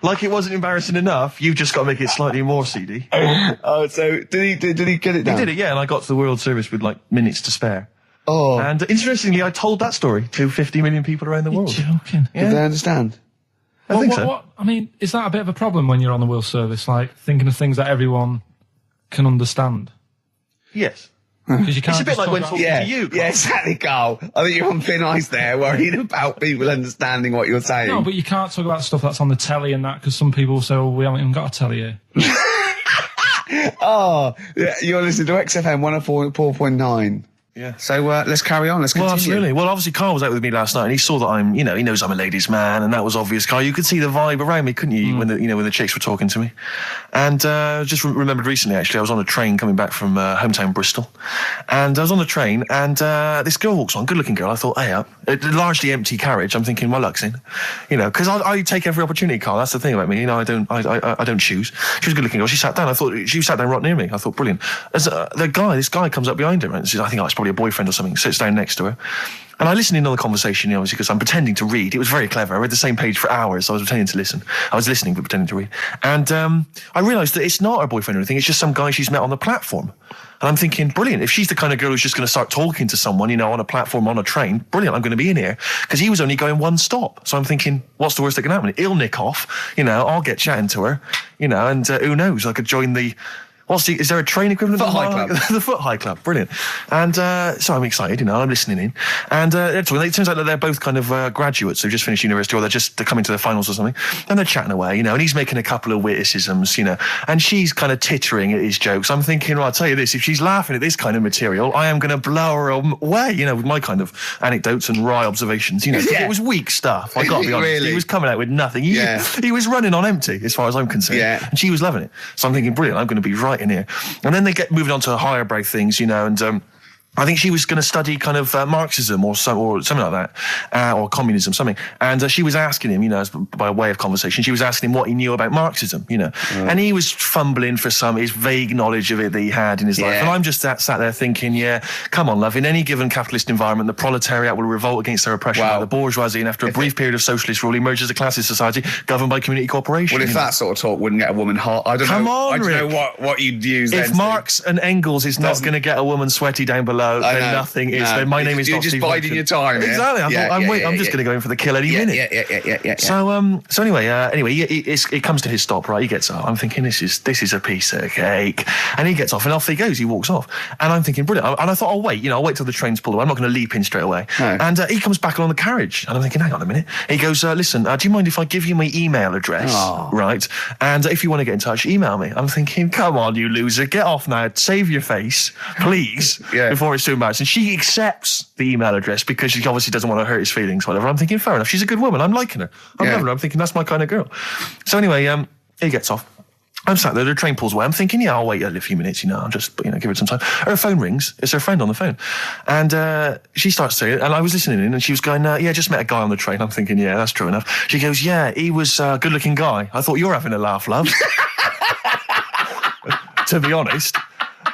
S1: Like it wasn't embarrassing enough, you've just got to make it slightly more seedy.
S2: Oh, so did he get it down?
S1: He did it, yeah, and I got to the World Service with like minutes to spare.
S2: Oh.
S1: And interestingly, I told that story to 50 million people around the world.
S4: You're joking.
S1: Yeah.
S2: Did they understand?
S1: I think so.
S4: I mean, is that a bit of a problem when you're on the World Service? Like, thinking of things that everyone can understand?
S1: Yes.
S4: Because you can't.
S1: It's a bit like when talking to you, Carl.
S2: Yeah, exactly, Carl. I think you're on thin ice there, worrying about people understanding what you're saying.
S4: No, but you can't talk about stuff that's on the telly and that, because some people say, oh, we haven't even got a telly here.
S2: Oh, yeah, you're listening to XFM 104.9.
S1: Yeah.
S2: So let's carry on. Let's continue.
S1: Well, absolutely. Well, obviously, Carl was out with me last night, and he saw that I'm, he knows I'm a ladies' man, and that was obvious. Carl, you could see the vibe around me, couldn't you? When the chicks were talking to me, and just remembered recently, actually, I was on a train coming back from hometown Bristol, and I was on the train, and this girl walks on, good-looking girl. I thought, hey, up, a largely empty carriage. I'm thinking, my luck's in, because I take every opportunity, Carl. That's the thing about me, I don't choose. She was a good-looking girl. She sat down. I thought she sat down right near me. I thought, brilliant. As this guy comes up behind her, and says, I think it's probably a boyfriend or something, sits down next to her. And I listened in on the conversation, obviously, because I'm pretending to read. It was very clever. I read the same page for hours, so I was pretending to listen. I was listening, but pretending to read. And I realised that it's not her boyfriend or anything, it's just some guy she's met on the platform. And I'm thinking, brilliant, if she's the kind of girl who's just going to start talking to someone, on a platform, on a train, brilliant, I'm going to be in here. Because he was only going one stop. So I'm thinking, what's the worst that can happen? He'll nick off, I'll get chatting to her, and who knows, I could join the... is there a train equivalent?
S2: Foot High Club.
S1: The Foot High Club, brilliant. And so I'm excited, I'm listening in. And it turns out that they're both kind of graduates who've just finished university, or they're coming to their finals or something. And they're chatting away, and he's making a couple of witticisms, and she's kind of tittering at his jokes. I'm thinking, well, I'll tell you this, if she's laughing at this kind of material, I am going to blow her away, with my kind of anecdotes and wry observations, It was weak stuff, I got to be honest.
S2: Really?
S1: He was coming out with nothing. He was running on empty, as far as I'm concerned.
S2: Yeah.
S1: And she was loving it. So I'm thinking, brilliant, I'm going to be right in here. And then they get moving on to higher brow things, and I think she was going to study kind of Marxism or something like that, or communism, something. And she was asking him, by way of conversation, she was asking him what he knew about Marxism, And he was fumbling for his vague knowledge of it that he had in his life. And I'm just sat there thinking, come on, love, in any given capitalist environment, the proletariat will revolt against their oppression by the bourgeoisie, and after a brief period of socialist rule, emerges a classist society governed by community cooperation.
S2: Well, if that sort of talk wouldn't get a woman hot, I don't know what you'd use.
S1: If Marx and Engels is not going to get a woman sweaty down below, then nothing is. Then my name is not Steve.
S2: You're just biding your time.
S1: Exactly. I'm just going to go in for the kill any minute.
S2: Yeah.
S1: So anyway, it comes to his stop. Right, he gets off. I'm thinking this is a piece of cake, and he gets off, and off he goes. He walks off, and I'm thinking brilliant. And I thought, I'll wait. I'll wait till the train's pulled away. I'm not going to leap in straight away. No. And he comes back along the carriage, and I'm thinking, hang on a minute. He goes, listen, do you mind if I give you my email address? Oh. Right, and if you want to get in touch, email me. I'm thinking, come on, you loser, get off now. Save your face, please, before it's too embarrassing. And she accepts the email address because she obviously doesn't want to hurt his feelings, whatever. I'm thinking, fair enough. She's a good woman. I'm liking her. I'm loving her. I'm thinking, that's my kind of girl. So anyway, he gets off. I'm sat there, the train pulls away. I'm thinking, I'll wait a few minutes, I'll just, give it some time. Her phone rings. It's her friend on the phone. And she starts to, and I was listening in, and she was going, just met a guy on the train. I'm thinking, that's true enough. She goes, he was a good-looking guy. I thought, you're having a laugh, love. To be honest.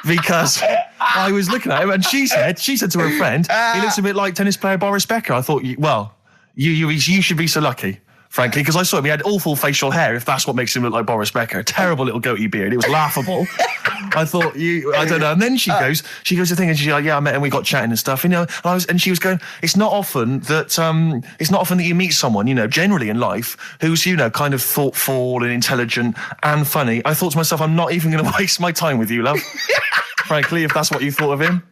S1: Because I was looking at him, and she said to her friend, he looks a bit like tennis player Boris Becker. I thought, you should be so lucky, frankly, because I saw him. He had awful facial hair, if that's what makes him look like Boris Becker. Terrible little goatee beard. It was laughable. I thought, I don't know. And then she goes the thing, and she's like, I met him, we got chatting and stuff, and she was going, it's not often that you meet someone, generally in life, who's, kind of thoughtful and intelligent and funny. I thought to myself, I'm not even going to waste my time with you, love. Frankly, if that's what you thought of him.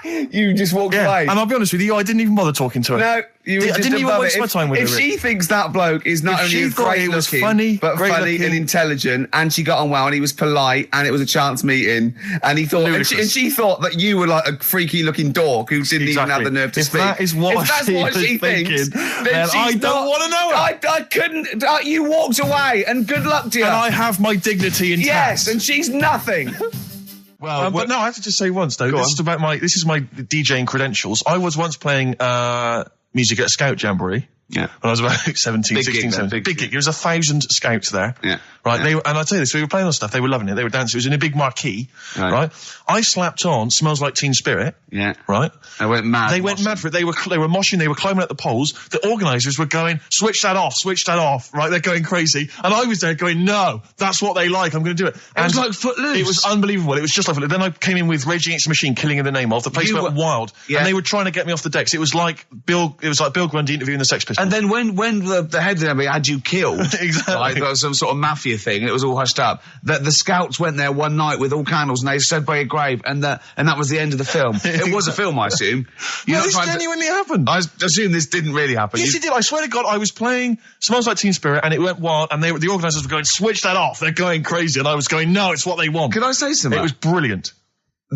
S3: You just walked away.
S1: And I'll be honest with you, I didn't even bother talking to her.
S3: No, you were
S1: I
S3: just
S1: didn't even
S3: above
S1: waste
S3: it.
S1: my time with her.
S3: If she thinks that bloke is not only great looking,
S1: funny,
S3: but funny and intelligent, and she got on well, and he was polite, and it was a chance meeting, and he thought, and she thought that you were like a freaky looking dork who didn't even have the nerve to speak.
S1: That is what she
S3: thinks,
S1: then I don't want to know her.
S3: I couldn't. You walked away, and good luck to you.
S1: And I have my dignity intact.
S3: Yes, and she's nothing.
S1: Well, but no, I have to just say once though. This is my DJing credentials. I was once playing music at a Scout Jamboree.
S3: Yeah.
S1: When I was about 16, 17. Big gig. There was 1,000 scouts there.
S3: Yeah.
S1: Right.
S3: Yeah.
S1: And I'll tell you this, we were playing on stuff, they were loving it, they were dancing, it was in a big marquee. Right. I slapped on Smells Like Teen Spirit.
S3: Yeah.
S1: Right.
S3: They went mad.
S1: They went mad for it. They were moshing, they were climbing up the poles. The organisers were going, switch that off. Right. They're going crazy. And I was there going, no, that's what they like. I'm going to do it.
S3: And it was like Footloose.
S1: It was unbelievable. It was just like Footloose. Then I came in with Rage Against the Machine, Killing in the Name of. The place went wild. Yeah. And they were trying to get me off the decks. It was like Bill Grundy interviewing the Sex Pistols.
S3: And then when the head of the had you killed,
S1: exactly.
S3: Like there was some sort of mafia thing, and it was all hushed up. That the scouts went there one night with all candles, and they stood by a grave, and that was the end of the film. It was a film, I assume.
S1: This genuinely happened.
S3: I assume this didn't really happen.
S1: Yes, it did. I swear to God, I was playing Smells Like Teen Spirit, and it went wild, and the organisers were going, switch that off. They're going crazy, and I was going, no, it's what they want.
S3: Can I say something?
S1: It was brilliant.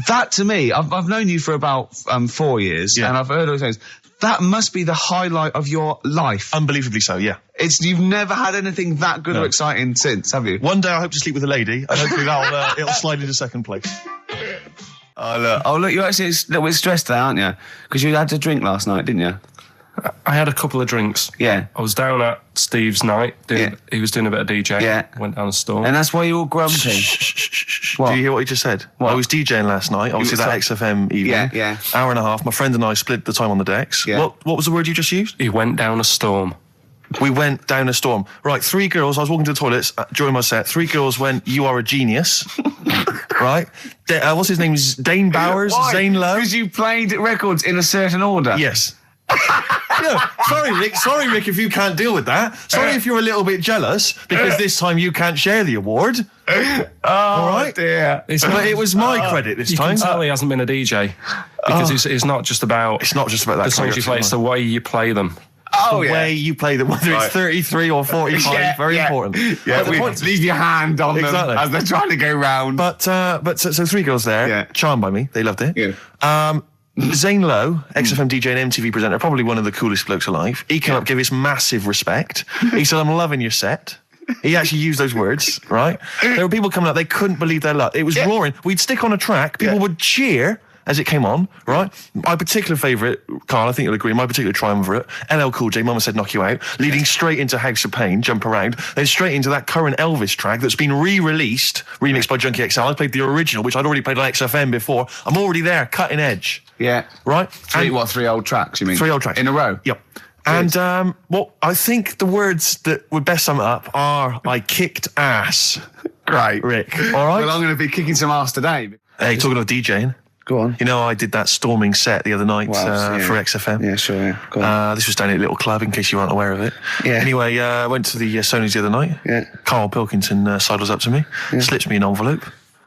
S3: That to me, I've known you for about 4 years, and I've heard all those things. That must be the highlight of your life.
S1: Unbelievably so, yeah.
S3: You've never had anything that good or exciting since, have you?
S1: One day I hope to sleep with a lady, and hopefully it'll slide into second place.
S3: Oh look, you're actually a little bit stressed there, aren't you? Because you had to drink last night, didn't you?
S4: I had a couple of drinks.
S3: Yeah.
S4: I was down at Steve's night. He was doing a bit of DJing.
S3: Yeah.
S4: Went down a store.
S3: And that's why you're all grumpy.
S1: What? Do you hear what he just said? What? I was DJing last night, obviously that XFM evening.
S3: Yeah.
S1: Hour and a half. My friend and I split the time on the decks.
S3: Yeah.
S1: What was the word you just used?
S4: He went down a storm.
S1: We went down a storm. Right, 3 girls, I was walking to the toilets during my set. 3 girls went, you are a genius. Right? What's his name? Dane Bowers?
S3: Why?
S1: Zane Lowe?
S3: Because you played records in a certain order.
S1: Yes. Yeah, sorry, Rick, if you can't deal with that. Sorry if you're a little bit jealous, because this time you can't share the award. All right?
S3: Dear.
S1: But it was my credit this time.
S4: You can tell he hasn't been a DJ. Because it's not just about...
S1: It's not just about that.
S4: The songs you play, it's the way you play them.
S1: The way you play them, whether it's 33 or 45, very important.
S3: Yeah, leave your hand on them as they're trying to go round.
S1: But so 3 girls there, charmed by me, they loved it. Yeah. Zane Lowe, XFM DJ and MTV presenter, probably one of the coolest blokes alive. He came up, gave us massive respect. He said, I'm loving your set. He actually used those words, right? There were people coming up, they couldn't believe their luck. It was roaring. We'd stick on a track, people would cheer as it came on, right? My particular favourite, Karl, I think you'll agree, my particular triumvirate, LL Cool J, Mama Said Knock You Out, leading straight into House of Pain, Jump Around, then straight into that current Elvis track that's been re-released, remixed by Junkie XL. I played the original, which I'd already played on XFM before. I'm already there, cutting edge.
S3: Yeah.
S1: Right?
S3: 3 old tracks, you mean?
S1: 3 old tracks.
S3: In a row?
S1: Yep. And I think the words that would best sum it up are, I kicked ass.
S3: Great.
S1: Rick. All right?
S3: Well, I'm going to be kicking some ass today.
S1: Hey, talking of DJing.
S3: Go on.
S1: You know, I did that storming set the other night for XFM.
S3: Yeah, sure, yeah. Go on.
S1: This was down at a little club, in case you weren't aware of it.
S3: Yeah.
S1: Anyway, I went to the Sony's the other night. Yeah. Karl Pilkington sidles up to me, slips me an envelope.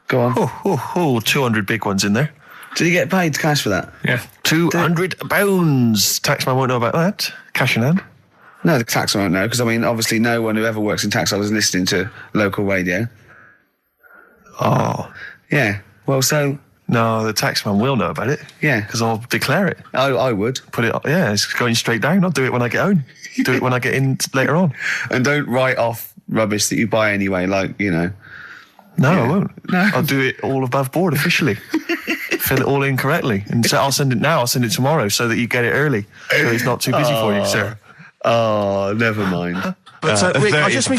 S3: Go on.
S1: 200 big ones in there.
S3: Did you get paid cash for that?
S4: Yeah.
S1: £200. Taxman won't know about that. Cash in hand.
S3: No, the tax won't know, because, I mean, obviously no one who ever works in tax is listening to local radio.
S1: Oh.
S3: Yeah. Well, so...
S1: No, the taxman will know about it.
S3: Yeah.
S1: Because I'll declare it.
S3: I would.
S1: Put it, it's going straight down. I'll do it when I get home. Do it when I get in later on.
S3: And don't write off rubbish that you buy anyway, like, you know.
S1: No, I won't. No. I'll do it all above board officially. Fill it all in correctly. And so I'll send it now, I'll send it tomorrow so that you get it early. So it's not too busy for you, sir.
S3: Oh, never mind.
S1: But Rick, I just need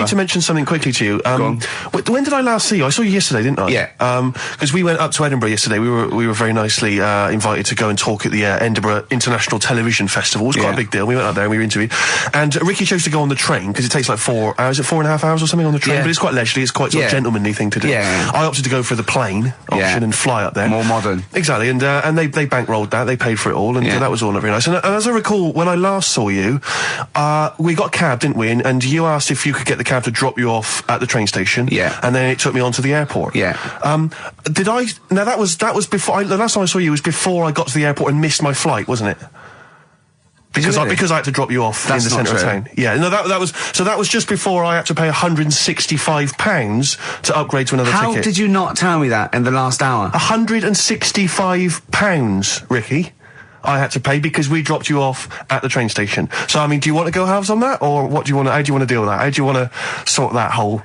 S1: to mention something quickly to you. When did I last see you? I saw you yesterday, didn't I?
S3: Yeah.
S1: Because we went up to Edinburgh yesterday. We were very nicely invited to go and talk at the Edinburgh International Television Festival. It was quite a big deal. We went up there and we were interviewed. And Ricky chose to go on the train because it takes like 4 hours. Is it 4.5 hours or something on the train?
S3: Yeah.
S1: But it's quite leisurely. It's quite sort of gentlemanly thing to do.
S3: Yeah.
S1: I opted to go for the plane option and fly up there.
S3: More modern.
S1: Exactly. And they bankrolled that. They paid for it all, and that was all very nice. And as I recall, when I last saw you, we got cabbed didn't we? And you asked if you could get the cab to drop you off at the train station.
S2: Yeah.
S1: And then it took me on to the airport.
S2: Yeah.
S1: Did I? Now that was before. The last time I saw you was before I got to the airport and missed my flight, wasn't it? Because I had to drop you off in the centre of town. Yeah, no, that was just before I had to pay £165 to upgrade to another ticket.
S2: How did you not tell me that in the last hour?
S1: £165, Ricky, I had to pay because we dropped you off at the train station. So, I mean, do you want to go halves on that, or how do you want to deal with that? How do you want to sort that whole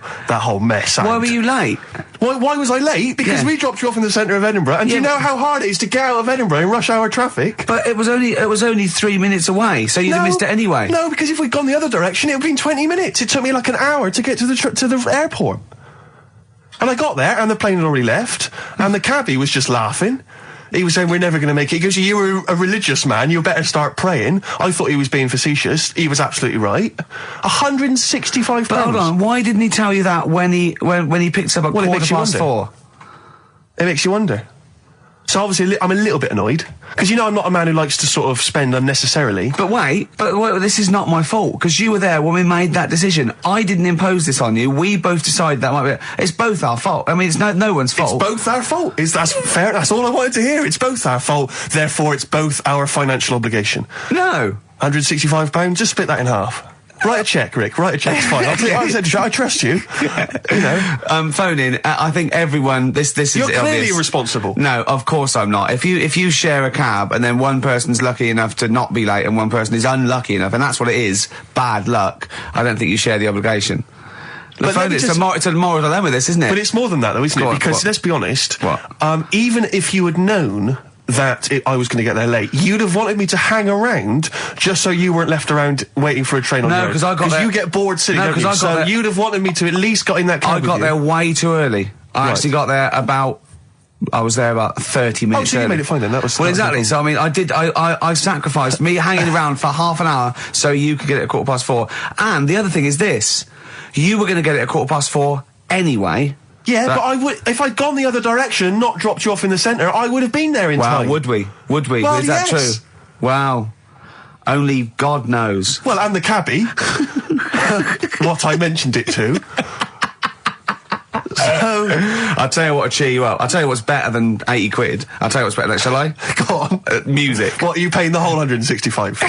S1: mess out?
S2: Why were you late?
S1: Why was I late? Because we dropped you off in the centre of Edinburgh, and do you know how hard it is to get out of Edinburgh in rush hour traffic?
S2: But it was only 3 minutes away, so you'd have missed it anyway.
S1: No, because if we'd gone the other direction, it would have been 20 minutes. It took me like an hour to get to the airport. And I got there, and the plane had already left, and the cabbie was just laughing. He was saying, we're never going to make it. He goes, you were a religious man, you better start praying. I thought he was being facetious. He was absolutely right. £165.
S2: But hold on, why didn't he tell you that when he picked up at 4:15?
S1: It makes you wonder. So obviously I'm a little bit annoyed, because you know I'm not a man who likes to sort of spend unnecessarily.
S2: But wait, this is not my fault, because you were there when we made that decision. I didn't impose this on you. We both decided that might be... It's both our fault. I mean, it's no one's fault.
S1: It's both our fault. That's fair. That's all I wanted to hear. It's both our fault. Therefore, it's both our financial obligation.
S2: No.
S1: £165, just split that in half. Write a cheque, Rick. Write a cheque. It's fine. I trust you. You know.
S2: Phone in. I think everyone. This is.
S1: You're clearly
S2: obvious.
S1: irresponsible.
S2: No, of course I'm not. If you share a cab and then one person's lucky enough to not be late and one person is unlucky enough, and that's what it is, bad luck. I don't think you share the obligation. It's a moral dilemma, this, isn't it?
S1: But it's more than that, though, isn't it? Because let's be honest.
S2: What?
S1: Even if you had known that I was going to get there late, you'd have wanted me to hang around just so you weren't left around waiting for a train on your own.
S2: No, because I got there...
S1: you get bored sitting, don't you? So you'd have wanted me to at least got in that cab.
S2: I got there way too early. I actually got there I was there about 30 minutes
S1: so
S2: early.
S1: You made it fine then, that was...
S2: Well, exactly, so I mean, I sacrificed me hanging around for half an hour so you could get it at 4:15. And the other thing is this, you were going to get it at 4:15 anyway.
S1: Yeah, but I would, if I'd gone the other direction and not dropped you off in the centre, I would have been there in time.
S2: Wow, would we?
S1: Well,
S2: is that true? Wow. Only God knows.
S1: Well, and the cabbie. What I mentioned it to. So,
S2: I'll tell you what will cheer you up. I'll tell you what's better than 80 quid. I'll tell you what's better than, shall I?
S1: Go on.
S2: Music.
S1: What, are you paying the whole 165?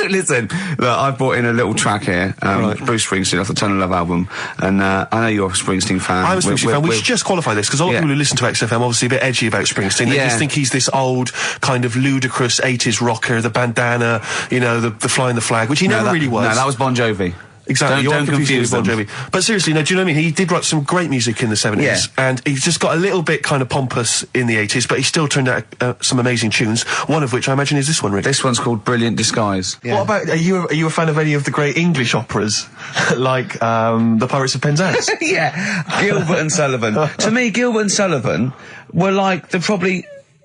S2: Listen, look, I've brought in a little track here. Bruce Springsteen off the Tunnel Love album. And I know you're a Springsteen fan.
S1: I'm a Springsteen fan. We should just qualify this, because a lot of people who listen to XFM obviously a bit edgy about Springsteen. They just think he's this old, kind of ludicrous 80s rocker, the bandana, you know, the flying the flag, which he never really was.
S2: No, that was Bon Jovi.
S1: Exactly.
S2: Don't confuse
S1: Bon Jovi. But seriously, no, do you know what I mean? He did write some great music in the 70s, and he's just got a little bit kind of pompous in the 80s, but he still turned out some amazing tunes, one of which I imagine is this one, Rick.
S2: This one's called Brilliant Disguise.
S1: Yeah. What about, are you a fan of any of the great English operas, like The Pirates of Penzance?
S2: Yeah, Gilbert and Sullivan. To me, Gilbert and Sullivan were like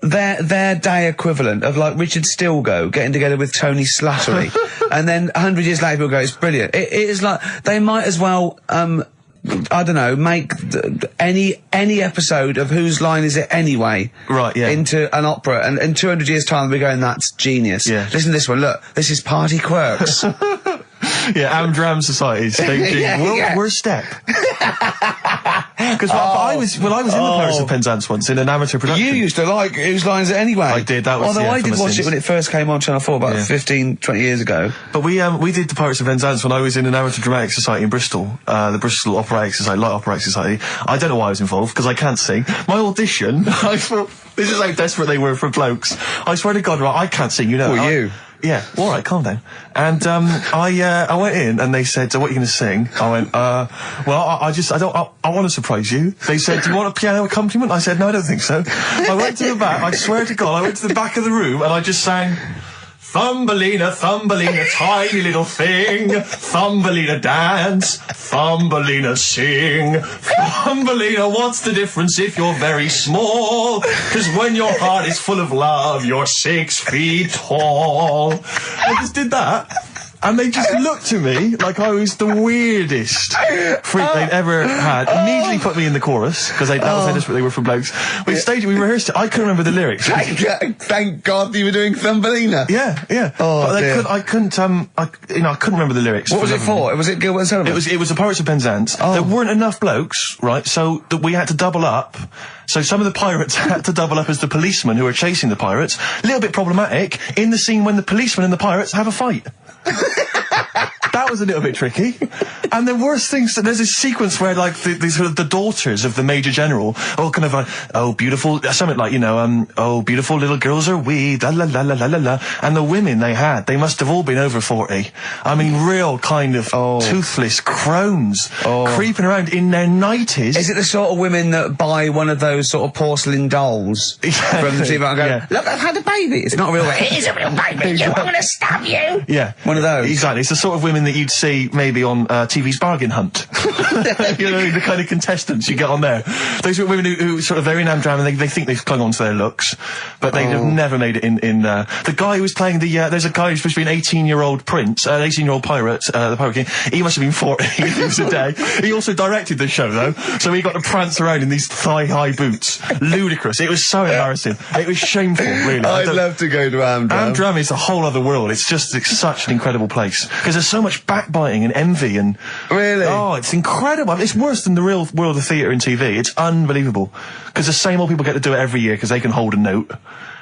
S2: their day equivalent of like Richard Stilgoe getting together with Tony Slattery. And then 100 years later people go, it's brilliant. It is like, they might as well, I don't know, make any episode of Whose Line Is It Anyway?
S1: Right, yeah.
S2: Into an opera, and in 200 years time we're going, that's genius.
S1: Yeah.
S2: Listen to this one, look, this is Party Quirks.
S1: Yeah, Amdram Society staging World Step. Because I was in the Pirates of Penzance once in an amateur production.
S2: You used to like Whose Line Is It Anyway?
S1: I did, that was
S2: Although I did watch it when it first came on Channel 4 about 15, 20 years ago.
S1: But we did the Pirates of Penzance when I was in an amateur dramatic society in Bristol, the Bristol Operatic Society, Light Operatic Society. I don't know why I was involved, because I can't sing. My audition, I thought, this is how desperate they were for blokes. I swear to God, right, I can't sing, you know.
S2: Well, you?
S1: Yeah, all right, calm down. And I went in and they said, "What are you going to sing?" I went, "Well, I want to surprise you." They said, "Do you want a piano accompaniment?" I said, "No, I don't think so." I went to the back. I swear to God, I went to the back of the room and I just sang, "Thumbelina, Thumbelina, tiny little thing. Thumbelina dance, Thumbelina sing. Thumbelina, what's the difference if you're very small? 'Cause when your heart is full of love, you're 6 feet tall." I just did that. And they just looked at me like I was the weirdest freak they'd ever had. Immediately put me in the chorus, because that was how desperate they were for blokes. We staged it, we rehearsed it. I couldn't remember the lyrics.
S3: Thank God you were doing Thumbelina.
S1: Yeah.
S3: Oh, dear.
S1: I couldn't remember the lyrics.
S3: What was it for? Was it Gilbert and Sullivan?
S1: It was the Pirates of Penzance. Oh. There weren't enough blokes, right? So that we had to double up. So some of the pirates had to double up as the policemen who were chasing the pirates. A little bit problematic in the scene when the policemen and the pirates have a fight. That was a little bit tricky. And the worst things, there's this sequence where, like, the daughters of the Major General all kind of like, oh, beautiful, something like, oh, beautiful little girls are we, la la la la la la la. And the women they must have all been over 40. I mean, real kind of toothless crones creeping around in their 90s.
S3: Is it the sort of women that buy one of those sort of porcelain dolls from the TV and go, look, I've had a baby. It's not a real baby. It is a real baby. I'm going to stab you.
S1: Yeah.
S3: One of those.
S1: Exactly. It's the sort of women that you'd see maybe on TV's Bargain Hunt. The kind of contestants you get on there. Those are women who sort of, they're in Amdram and they think they've clung on to their looks, but they have never made it in the guy who was playing there's a guy who's supposed to be an 18-year-old prince, an 18-year-old pirate, the Pirate King. He must have been 40 years a day. He also directed the show, though, so he got to prance around in these thigh-high boots. Ludicrous. It was so embarrassing. It was shameful, really.
S3: I'd love to go to Amdram.
S1: Amdram is a whole other world. It's such an incredible place, because there's so much backbiting and envy and...
S3: Really?
S1: Oh, it's incredible. It's worse than the real world of theatre and TV. It's unbelievable. Because the same old people get to do it every year because they can hold a note.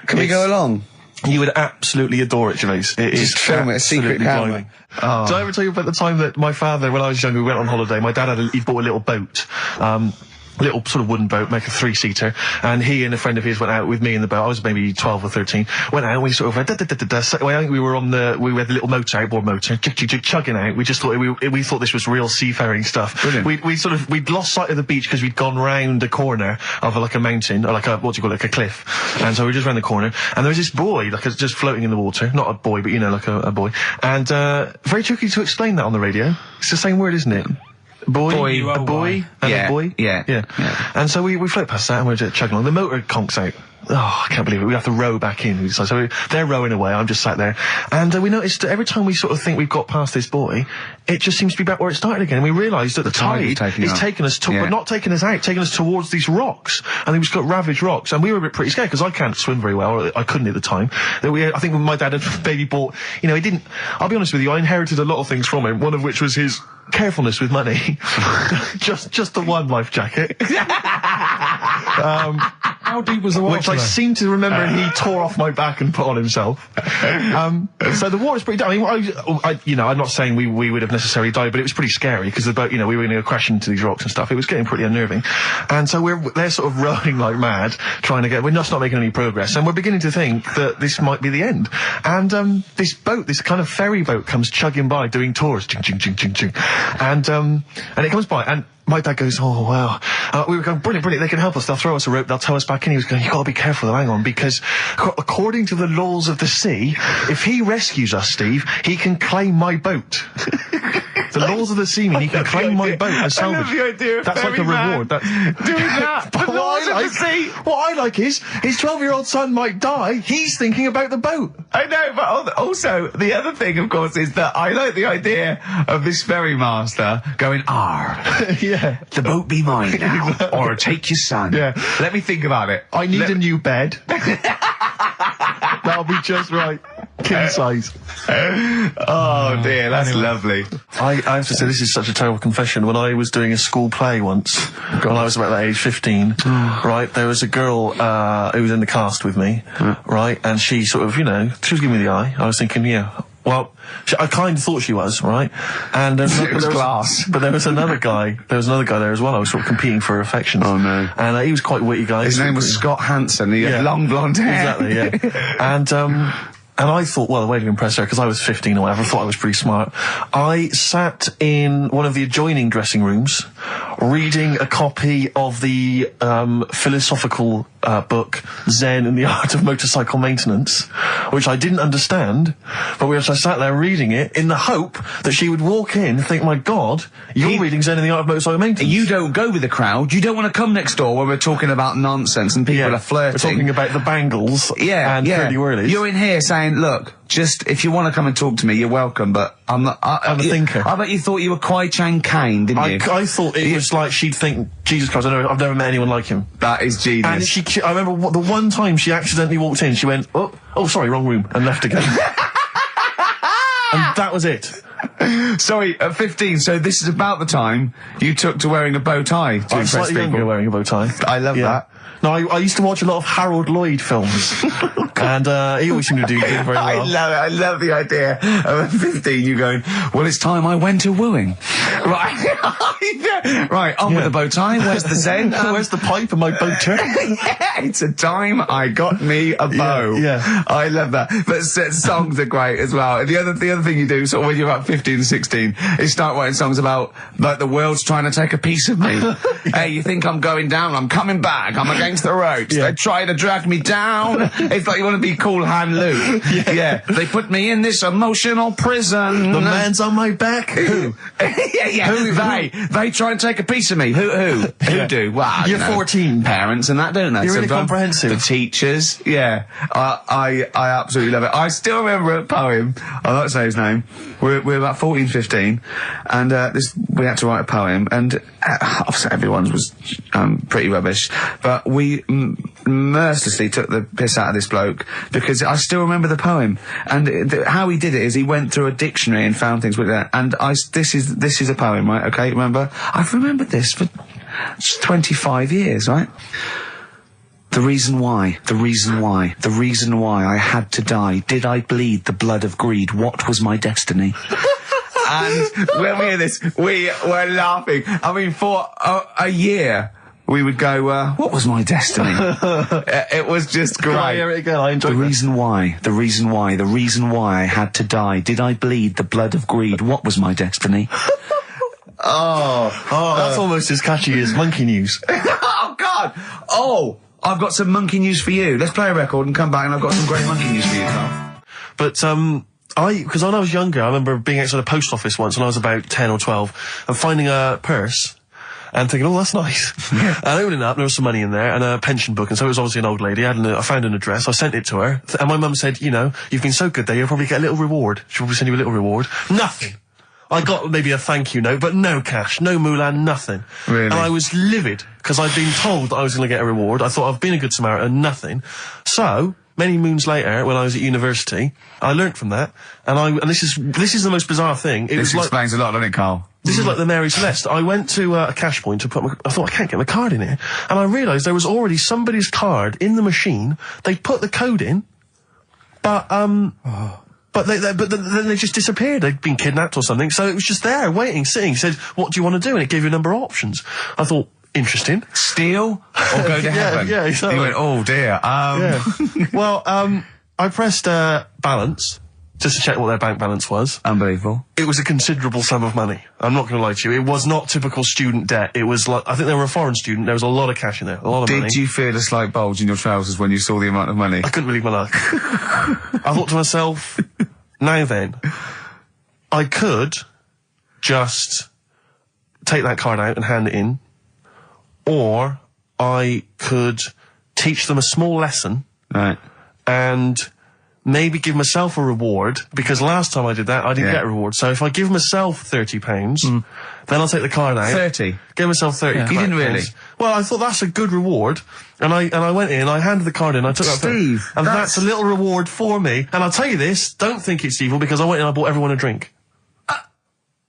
S3: Can we go along?
S1: You would absolutely adore it, Gervais. It is
S3: film it, a secret camera.
S1: Oh. Did I ever tell you about the time that my father, when I was younger, we went on holiday, my dad he bought a little boat. Little sort of wooden boat, make a 3-seater, and he and a friend of his went out with me in the boat. I was maybe 12 or 13. Went out and we sort of went, so I think we were we had the little motor, outboard motor, chugging out. We just thought we thought this was real seafaring stuff.
S3: Brilliant.
S1: We'd lost sight of the beach because we'd gone round a corner of like a mountain, or like a, what do you call it, like a cliff. And so we just round the corner, and there was this boy, like just floating in the water. Not a boy, but like a boy. And very tricky to explain that on the radio. It's the same word, isn't it? A boy, and a boy.
S3: Yeah.
S1: And so we float past that and we're just chugging along. The motor conks out. Oh, I can't believe it. We have to row back in. So they're rowing away. I'm just sat there. And we noticed that every time we sort of think we've got past this buoy, it just seems to be back where it started again. And we realised that the tide is taking us to, but not taking us out, taking us towards these rocks. And we've got ravaged rocks. And we were a bit pretty scared because I can't swim very well, or I couldn't at the time. I think when my dad had maybe bought, he didn't, I'll be honest with you, I inherited a lot of things from him, one of which was his carefulness with money. just the one life jacket.
S4: How deep was the water?
S1: Which I seem to remember he tore off my back and put on himself. So the water's pretty down. I'm not saying we would have necessarily died, but it was pretty scary because the boat, we were going to crash into these rocks and stuff. It was getting pretty unnerving. And so they're sort of rowing like mad, trying to we're just not making any progress. And we're beginning to think that this might be the end. And this boat, this kind of ferry boat, comes chugging by doing tours. Ching, ching, ching, ching, ching. And it comes by, and my dad goes, oh, wow. We were going, brilliant, they can help us. They'll throw us a rope, they'll tow us back in. He was going, you've got to be careful though, hang on, because according to the laws of the sea, if he rescues us, Steve, he can claim my boat. The laws of the sea mean he can claim my boat as salvage.
S3: I love the idea of
S1: that's like a reward. Doing
S3: that.
S1: But what I like is, his 12-year-old son might die, he's thinking about the boat.
S3: I know, but also, the other thing, of course, is that I like the idea of this ferry master going,
S1: yeah.
S3: The boat be mine now, or take your son.
S1: Yeah.
S3: Let me think about it.
S1: I need a new bed. That'll be just right. King size.
S3: Oh dear, that's lovely.
S1: I have to say, this is such a terrible confession. When I was doing a school play once, when I was about that age, 15, right, there was a girl who was in the cast with me, right, and she sort of, she was giving me the eye. I was thinking, well, I kind of thought she was, right? And
S3: it was class.
S1: But there was another guy. There was another guy there as well. I was sort of competing for her affections.
S3: Oh no!
S1: And he was quite a witty guy.
S3: His name was Scott Hansen. He had long blonde hair.
S1: Exactly. Yeah. And I thought, well, the way to impress her, because I was 15 or whatever, I thought I was pretty smart. I sat in one of the adjoining dressing rooms, reading a copy of the philosophical book Zen and the Art of Motorcycle Maintenance, which I didn't understand, but I sat there reading it in the hope that she would walk in and think, my God, you're reading Zen and the Art of Motorcycle Maintenance.
S3: You don't go with the crowd. You don't want to come next door where we're talking about nonsense and people are flirting.
S1: We're talking about the bangles and curly whirlies.
S3: You're in here saying, look, just, if you want to come and talk to me, you're welcome, but I'm not...
S1: I'm a thinker.
S3: I bet you thought you were Kwai Chang Kane, didn't you?
S1: I thought it was like she'd think, Jesus Christ, I've never met anyone like him.
S3: That is genius.
S1: And I remember the one time she accidentally walked in, she went, oh, sorry, wrong room, and left again. And that was it.
S3: Sorry, at 15, so this is about the time you took to wearing a bow tie to impress
S1: slightly
S3: people.
S1: younger wearing a bow tie.
S3: I love that.
S1: No, I used to watch a lot of Harold Lloyd films, and he always seemed to do very well.
S3: I love it. I love the idea of at 15 you going, well, it's time I went to wooing. Right. Right, on with the bow tie. Where's the zen?
S1: Where's the pipe and my boater?
S3: Yeah, it's a time I got me a bow.
S1: Yeah.
S3: I love that. But songs are great as well. And the other thing you do, sort of when you're about 15 and 16, is start writing songs about, like, the world's trying to take a piece of me. Hey, you think I'm going down? I'm coming back. I'm against the ropes. They try to drag me down. It's like you want to be Cool Hand Luke. Yeah. They put me in this emotional prison.
S1: The man's on my back. Who?
S3: They try and take a piece of me. Who do? Well,
S1: you're 14.
S3: Parents and that, don't they?
S1: You're really comprehensive.
S3: The teachers. Yeah. I absolutely love it. I still remember a poem. I'll not say his name. We're about 14, 15, and we had to write a poem, and obviously everyone's was pretty rubbish, but we mercilessly took the piss out of this bloke because I still remember the poem, and how he did it is he went through a dictionary and found things with that, and this is a poem, right? Okay, remember? I've remembered this for 25 years, right? The reason why I had to die. Did I bleed the blood of greed? What was my destiny? And when we hear this, we were laughing. I mean, for a year, we would go, what was my destiny? It was just great.
S1: I hear it again, I enjoyed
S3: the reason why I had to die. Did I bleed the blood of greed? What was my destiny?
S1: That's almost as catchy as Monkey News.
S3: Oh, God! Oh! I've got some monkey news for you. Let's play a record and come back, and I've got some great monkey news for you, Carl.
S1: But, because when I was younger, I remember being outside the post office once when I was about 10 or 12 and finding a purse and thinking, oh, that's nice. Yeah. And opening it up, there was some money in there and a pension book, and so it was obviously an old lady. I found an address, I sent it to her, and my mum said, you know, you've been so good there, you'll probably get a little reward. She'll probably send you a little reward. Nothing. I got maybe a thank you note, but no cash, no moolah, nothing.
S3: Really?
S1: And I was livid, because I'd been told that I was going to get a reward. I thought I've been a good Samaritan, nothing. So, many moons later, when I was at university, I learnt from that, and this is the most bizarre thing.
S3: This explains a lot, doesn't it, Carl?
S1: This is like the Mary Celeste. I went to a cash point to I thought, I can't get my card in here. And I realised there was already somebody's card in the machine. They put the code in, but then they just disappeared. They'd been kidnapped or something. So it was just there, waiting, sitting. It said, what do you want to do? And it gave you a number of options. I thought, interesting.
S3: Steal or go to heaven?
S1: Yeah, exactly.
S3: You went, oh dear.
S1: Yeah. Well, I pressed balance just to check what their bank balance was.
S3: Unbelievable.
S1: It was a considerable sum of money. I'm not going to lie to you. It was not typical student debt. It was like, I think they were a foreign student. There was a lot of cash in there, a lot of money.
S3: Did you feel a slight bulge in your trousers when you saw the amount of money?
S1: I couldn't believe my luck. I thought to myself, now then, I could just take that card out and hand it in, or I could teach them a small lesson.
S3: Right.
S1: And maybe give myself a reward, because last time I did that, I didn't get a reward. So if I give myself £30, then I'll take the card out.
S3: 30?
S1: Give myself 30.
S3: Yeah. You didn't really?
S1: Well, I thought that's a good reward. And I went in, I handed the card in, I took that.
S3: Steve,
S1: and that's a little reward for me. And I'll tell you this, don't think it's evil, because I went in and I bought everyone a drink.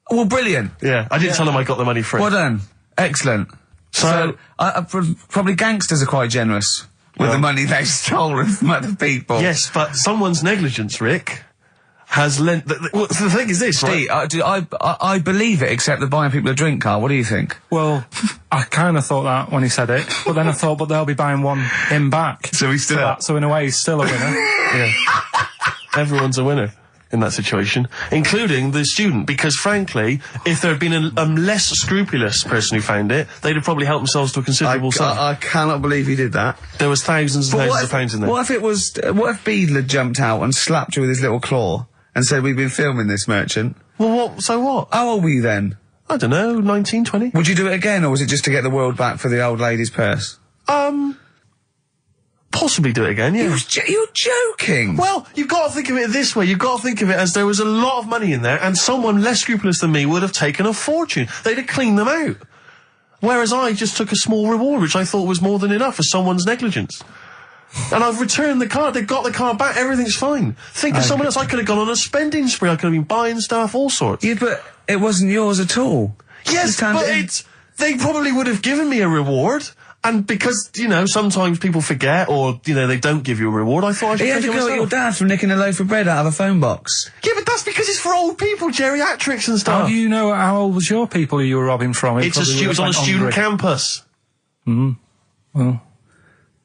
S3: Well, brilliant.
S1: Yeah, I didn't tell them I got the money free.
S3: Well done. Excellent. So probably gangsters are quite generous with the money they've stolen from other people.
S1: Yes, but someone's negligence, Rick, has lent... the thing is this,
S3: Steve,
S1: right?
S3: I believe it, except that buying people a drink, Carl. What do you think?
S4: Well, I kind of thought that when he said it, but then I thought, but they'll be buying him back.
S3: So he's still
S4: that. So in a way, he's still a winner.
S1: Yeah. Everyone's a winner in that situation, including the student, because frankly, if there had been a less scrupulous person who found it, they'd have probably helped themselves to a considerable sum.
S3: I cannot believe he did that.
S1: There was thousands and thousands of pounds in there.
S3: What if Beadle had jumped out and slapped you with his little claw and said, we've been filming this merchant?
S1: Well, so what?
S3: How old were you then?
S1: I don't know, 19, 20.
S3: Would you do it again, or was it just to get the world back for the old lady's purse?
S1: possibly do it again, yeah.
S3: You're joking.
S1: Well, you've got to think of it this way. You've got to think of it as there was a lot of money in there, and someone less scrupulous than me would have taken a fortune. They'd have cleaned them out. Whereas I just took a small reward, which I thought was more than enough for someone's negligence. And I've returned the car. They've got the car back. Everything's fine. Think of someone else. I could have gone on a spending spree. I could have been buying stuff, all sorts.
S3: Yeah, but it wasn't yours at all.
S1: Yes, but they probably would have given me a reward. And because, you know, sometimes people forget or, you know, they don't give you a reward, I thought I should take it myself. You had to go at your dad for nicking a loaf of bread out of a phone box. Yeah, but that's because it's for old people, geriatrics and stuff.
S4: How do you know how old was your people who you were robbing from?
S1: It was on a student campus.
S4: Well.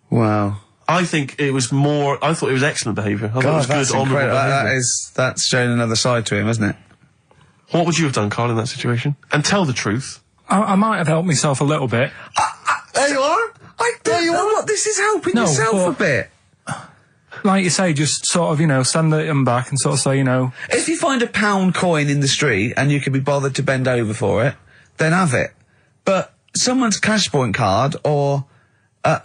S3: Wow.
S1: I thought it was excellent behaviour. I thought it was
S3: that's
S1: good, honourable behaviour.
S3: That's showing another side to him, isn't it?
S1: What would you have done, Karl, in that situation? And tell the truth.
S4: I might have helped myself a little bit.
S1: There you are.
S3: I don't know what this is helping yourself a bit.
S4: Like you say, just sort of, you know, send them back and sort of say, you know...
S3: If you find a £1 coin in the street and you can be bothered to bend over for it, then have it. But someone's cash point card or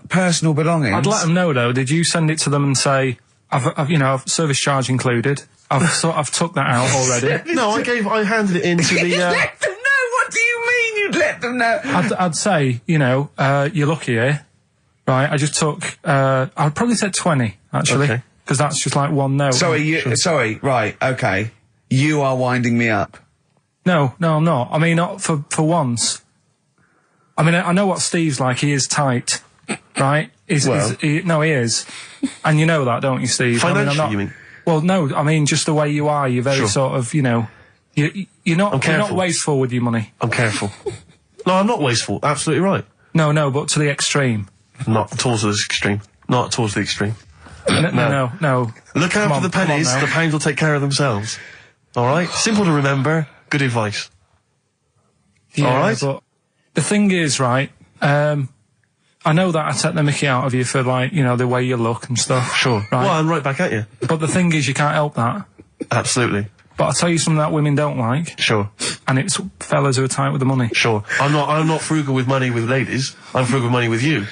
S3: personal belongings...
S4: I'd let them know, though. Did you send it to them and say, I've service charge included. I've took that out already.
S1: No, I handed it in to the...
S3: You let them know? What do you mean you'd let them know?
S4: I'd say, you know, you're lucky here. Right, I just took, I'd probably said 20, actually. Okay. Because that's just like one note.
S3: Sorry, right, okay. You are winding me up.
S4: No, I'm not. I mean, not for once. I mean, I know what Steve's like. He is tight, right? He is. And you know that, don't you, Steve?
S1: Financially, you mean?
S4: Well, no, I mean, just the way you are. You're very sort of, you know, you're not wasteful with your money.
S1: I'm careful. No, I'm not wasteful. Absolutely right.
S4: No, but to the extreme.
S1: Not towards the extreme. Not towards the extreme.
S4: No.
S1: Look after the pennies. The pounds will take care of themselves. All right? Simple to remember. Good advice.
S4: Yeah,
S1: all right?
S4: But the thing is, right, I know that I take the mickey out of you for, like, you know, the way you look and stuff.
S1: Sure.
S4: Right?
S1: Well, I'm right back at you.
S4: But the thing is, you can't help that.
S1: Absolutely.
S4: But I'll tell you something that women don't like.
S1: Sure.
S4: And it's fellas who are tight with the money.
S1: Sure. I'm not frugal with money with ladies. I'm frugal with money with you.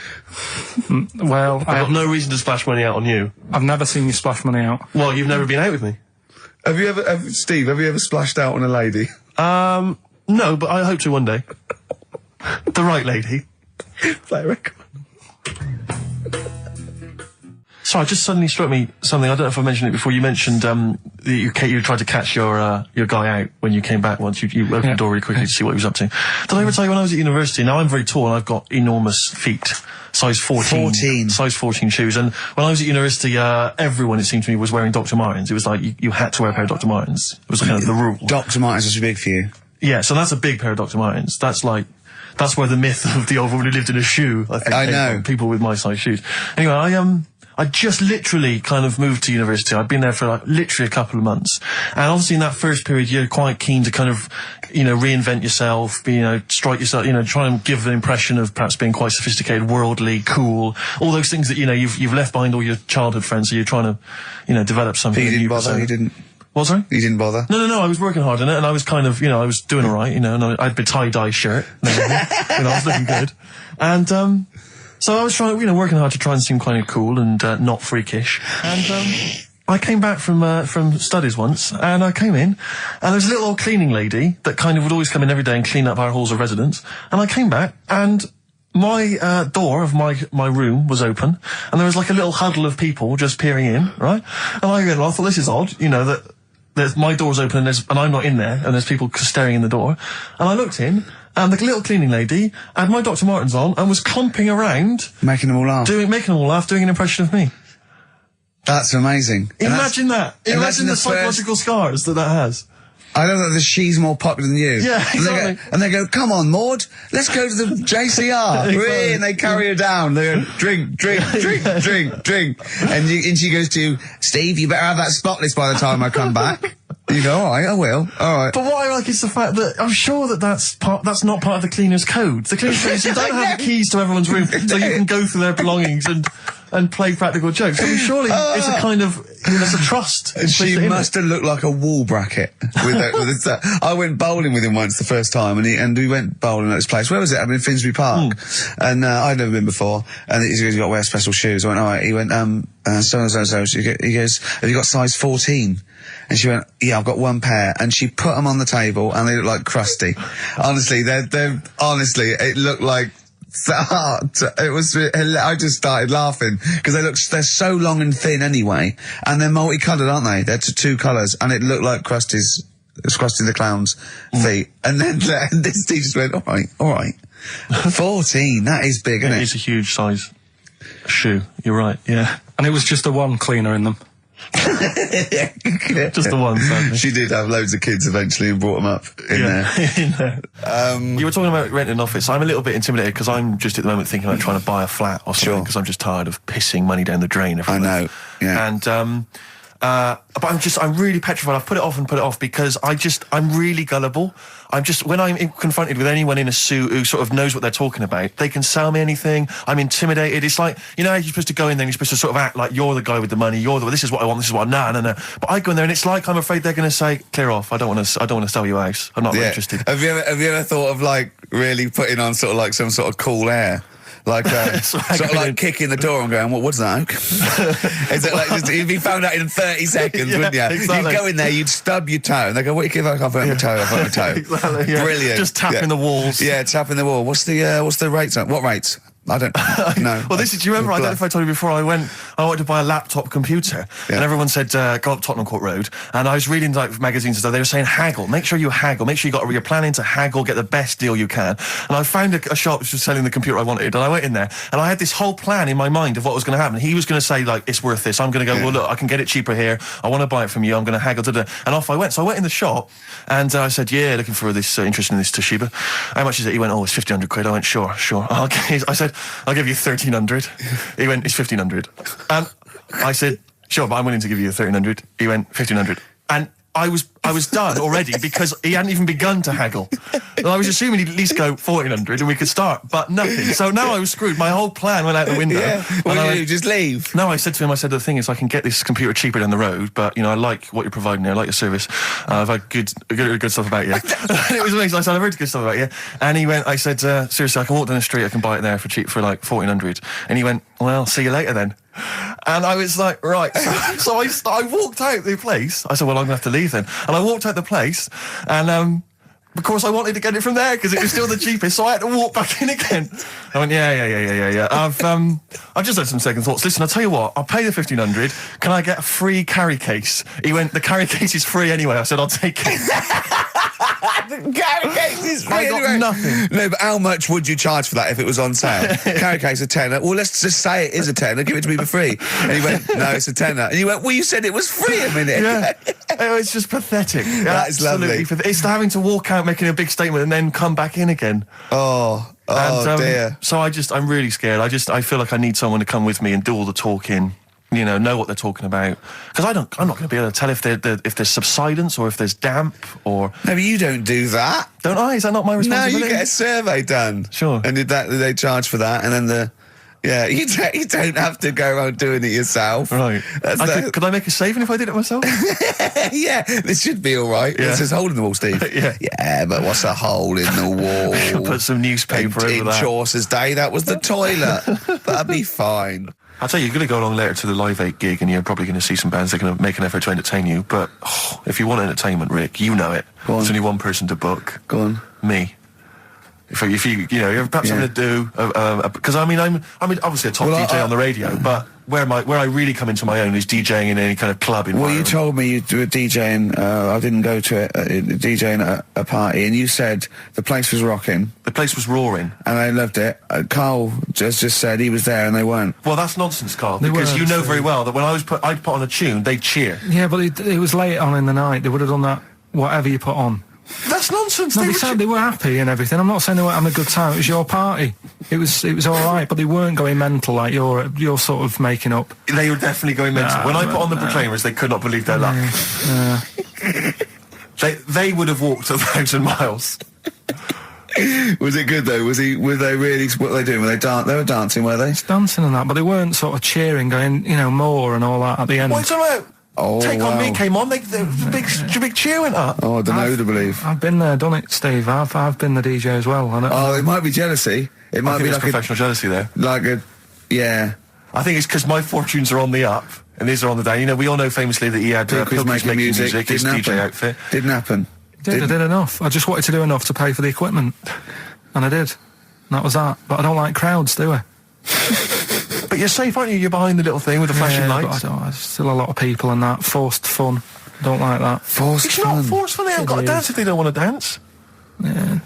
S4: Well,
S1: I've got no reason to splash money out on you.
S4: I've never seen you splash money out.
S1: Well, you've never been out with me.
S3: Steve, have you ever splashed out on a lady?
S1: No, but I hope to one day. The right lady.
S3: Play a record.
S1: Sorry, just suddenly struck me something. I don't know if I mentioned it before. You mentioned that you tried to catch your guy out when you came back once. You opened the door really quickly to see what he was up to. Did I ever tell you when I was at university? Now, I'm very tall and I've got enormous feet. Size 14. Size 14 shoes. And when I was at university, everyone, it seemed to me, was wearing Dr. Martens. It was like you had to wear a pair of Dr. Martens. It was kind of the rule.
S3: Dr. Martens was big for you. Yeah,
S1: so that's a big pair of Dr. Martens. That's where the myth of the old woman who lived in a shoe, I think, came from. People with my size shoes. Anyway, I just literally kind of moved to university. I'd been there for like literally a couple of months. And obviously in that first period, you're quite keen to kind of, you know, reinvent yourself, strike yourself, you know, try and give an impression of perhaps being quite sophisticated, worldly, cool, all those things that, you know, you've left behind all your childhood friends, so you're trying to, you know, develop something.
S3: But you didn't bother, you didn't?
S1: What, sorry?
S3: You didn't bother?
S1: No, I was working hard on it, and I was kind of, you know, I was doing alright, you know, and I had a tie-dye shirt, and everything, you know, I was looking good. And, so I was trying, you know, working hard to try and seem kind of cool and not freakish. And I came back from studies once, and I came in, and there was a little old cleaning lady that kind of would always come in every day and clean up our halls of residence. And I came back, and my door of my room was open, and there was like a little huddle of people just peering in, right? And I thought, this is odd, you know, that my door's open and I'm not in there, and there's people staring in the door. And I looked in, and the little cleaning lady had my Dr. Martens on and was clomping around.
S3: Making them all laugh.
S1: Making them all laugh, doing an impression of me.
S3: That's amazing.
S1: Imagine that. Imagine the psychological scars that has.
S3: I know that she's more popular than you.
S1: Yeah, exactly.
S3: And they go, come on, Maud, let's go to the JCR. Exactly. And they carry her down. They go, drink. And she goes to, Steve, you better have that spotless by the time I come back. You go, all right, I will. All right.
S1: But what I like is the fact that I'm sure that's not part of the cleaner's code. The cleaner's code is you don't have the keys to everyone's room so you can go through their belongings and and play practical jokes. I mean, surely it's a kind of, there's a trust.
S3: She must have looked like a wall bracket with I went bowling with him once the first time, and we went bowling at this place. Where was it? I mean, Finsbury Park. And I'd never been before. And he goes, "You got to wear special shoes." I went, "All right." He went, so. He goes, "Have you got size 14?" And she went, "Yeah, I've got one pair." And she put them on the table, and they look like crusty. Honestly, honestly, it looked like. It was. I just started laughing because they're so long and thin anyway, and they're multicoloured, aren't they? They're two colours, and it looked like Krusty the Clown's feet. And then this teacher just went, all right, 14. That is big, isn't it?
S1: It is a huge size shoe. You're right. Yeah,
S4: and it was just the one cleaner in them.
S1: Just the one, sadly.
S3: She did have loads of kids eventually and brought them up in there.
S1: You were talking about renting an office. I'm a little bit intimidated because I'm just at the moment thinking about trying to buy a flat or something because I'm just tired of pissing money down the drain every month.
S3: I know, yeah.
S1: And, but I'm really petrified. I've put it off because I'm really gullible. When I'm confronted with anyone in a suit who sort of knows what they're talking about, they can sell me anything. I'm intimidated. It's like, you know, you're supposed to go in there and you're supposed to sort of act like you're the guy with the money. This is what I want. This is what no. But I go in there and it's like I'm afraid they're going to say, "Clear off. I don't want to sell you a house. I'm not really interested."
S3: Have you ever thought of like really putting on sort of like some sort of cool air? Like, sort of like kicking the door and going, what's that, Oak? Is it like, you'd be found out in 30 seconds, wouldn't you?
S1: Exactly.
S3: You'd go in there, you'd stub your toe, and they go, "What, you give? I can't put my toe, I've got my toe."
S1: Exactly, yeah.
S3: Brilliant.
S1: Just tapping the walls.
S3: Yeah, tapping the wall. What's the rates? What rates? I don't know.
S1: Well, do you remember, I don't know if I told you before, I wanted to buy a laptop computer, and everyone said, go up Tottenham Court Road, and I was reading like magazines and stuff, they were saying haggle, make sure you haggle, make sure you're planning to haggle, get the best deal you can. And I found a shop which was selling the computer I wanted, and I went in there, and I had this whole plan in my mind of what was going to happen. He was going to say, like, "It's worth this." I'm going to go, "Well, look, I can get it cheaper here, I want to buy it from you, I'm going to haggle, and off I went. So I went in the shop, and I said, "Yeah, looking for this, interested in this Toshiba. How much is it?" He went, "Oh, it's 1,500 quid. I went, "Sure. Okay." I said, "I'll give you 1,300. He went, "It's 1,500. And I said, "Sure, but I'm willing to give you 1,300. He went, 1,500. And I was done already because he hadn't even begun to haggle. And I was assuming he'd at least go 1,400 and we could start, but nothing. So now I was screwed. My whole plan went out the window.
S3: Yeah. What did you do? Just leave?
S1: No, I said to him, the thing is, I can get this computer cheaper down the road, but, you know, I like what you're providing here. I like your service. I've had good stuff about you. And it was amazing. I said, "I've heard good stuff about you." And he went, I said, "Seriously, I can walk down the street, I can buy it there for cheap, for like 1,400. And he went, "Well, see you later then." And I was like, right. So I walked out the place. I said, "Well, I'm going to have to leave then." And I walked out the place, and of course I wanted to get it from there because it was still the cheapest, so I had to walk back in again. I went, yeah. I've just had some second thoughts. Listen, I'll tell you what, I'll pay the 1,500. Can I get a free carry case? He went, "The carry case is free anyway." I said, "I'll take it."
S3: The carry case is free
S1: I got
S3: anyway.
S1: nothing.
S3: No, but how much would you charge for that if it was on sale? Carry case a tenner. Well, let's just say it is a tenner. Give it to me for free. And he went, "No, it's a tenner." And you went, "Well, you said it was free a minute."
S1: Yeah. It's just pathetic.
S3: That is lovely.
S1: It's having to walk out making a big statement and then come back in again.
S3: Oh dear.
S1: So I'm really scared. I feel like I need someone to come with me and do all the talking. You know what they're talking about. Because I'm not going to be able to tell if there's subsidence or if there's damp or...
S3: No, but you don't do that.
S1: Don't I? Is that not my responsibility?
S3: No, you get a survey done.
S1: Sure.
S3: And they charge for that, and then you don't have to go around doing it yourself.
S1: Right. Could I make a saving if I did it myself?
S3: Yeah, this should be over.
S1: Yeah.
S3: There's a hole in the wall, Steve. Yeah, but what's a hole in the wall?
S1: Put some newspaper over that.
S3: In Chaucer's day, that was the toilet. That'd be fine.
S1: I'll tell you, you're going to go along later to the Live 8 gig and you're probably going to see some bands that are going to make an effort to entertain you, but if you want entertainment, Rick, you know it. There's only one person to book.
S3: Go on.
S1: Me. If you perhaps something to do, because I'm obviously a top DJ on the radio, but where I really come into my own is DJing in any kind of club environment.
S3: Well, you told me you were DJing, I didn't go to it, DJing at a party, and you said the place was rocking.
S1: The place was roaring.
S3: And I loved it. Carl just said he was there and they weren't.
S1: Well, that's nonsense, Carl, because you know very well that when I'd put on a tune, they'd cheer.
S4: Yeah, but it was late on in the night. They would have done that, whatever you put on.
S1: That's nonsense.
S4: No, they were happy and everything. I'm not saying they weren't having a good time. It was your party. It was all right, but they weren't going mental like you're sort of making up.
S1: They were definitely going mental. When I put on the Proclaimers, they could not believe their luck. They would have walked 1,000 miles.
S3: Was it good though? Were they really, what were they doing? They were dancing, were they?
S4: Dancing and that, but they weren't sort of cheering, going, more and all that at the end.
S1: What are you talking about?
S3: Oh,
S1: Take On Me came on, the big cheer went up.
S3: Oh, I don't know to believe.
S4: I've been there, done it, Steve. I've been the DJ as well.
S3: It might be jealousy. It might be like
S1: professional jealousy there.
S3: Yeah.
S1: I think it's because my fortunes are on the up and these are on the down. We all know famously that he had
S3: Pilk was making music,
S1: his
S3: didn't
S1: DJ
S3: happen.
S1: outfit.
S3: Didn't happen.
S4: I did enough. I just wanted to do enough to pay for the equipment, and I did. And that was that. But I don't like crowds, do I?
S1: But you're safe, aren't you? You're behind the little thing with the flashing lights.
S4: But there's still a lot of people and that forced fun. Don't like that.
S3: Forced fun.
S1: It's not forced fun. They haven't got to dance if they don't want to dance.
S4: Yeah,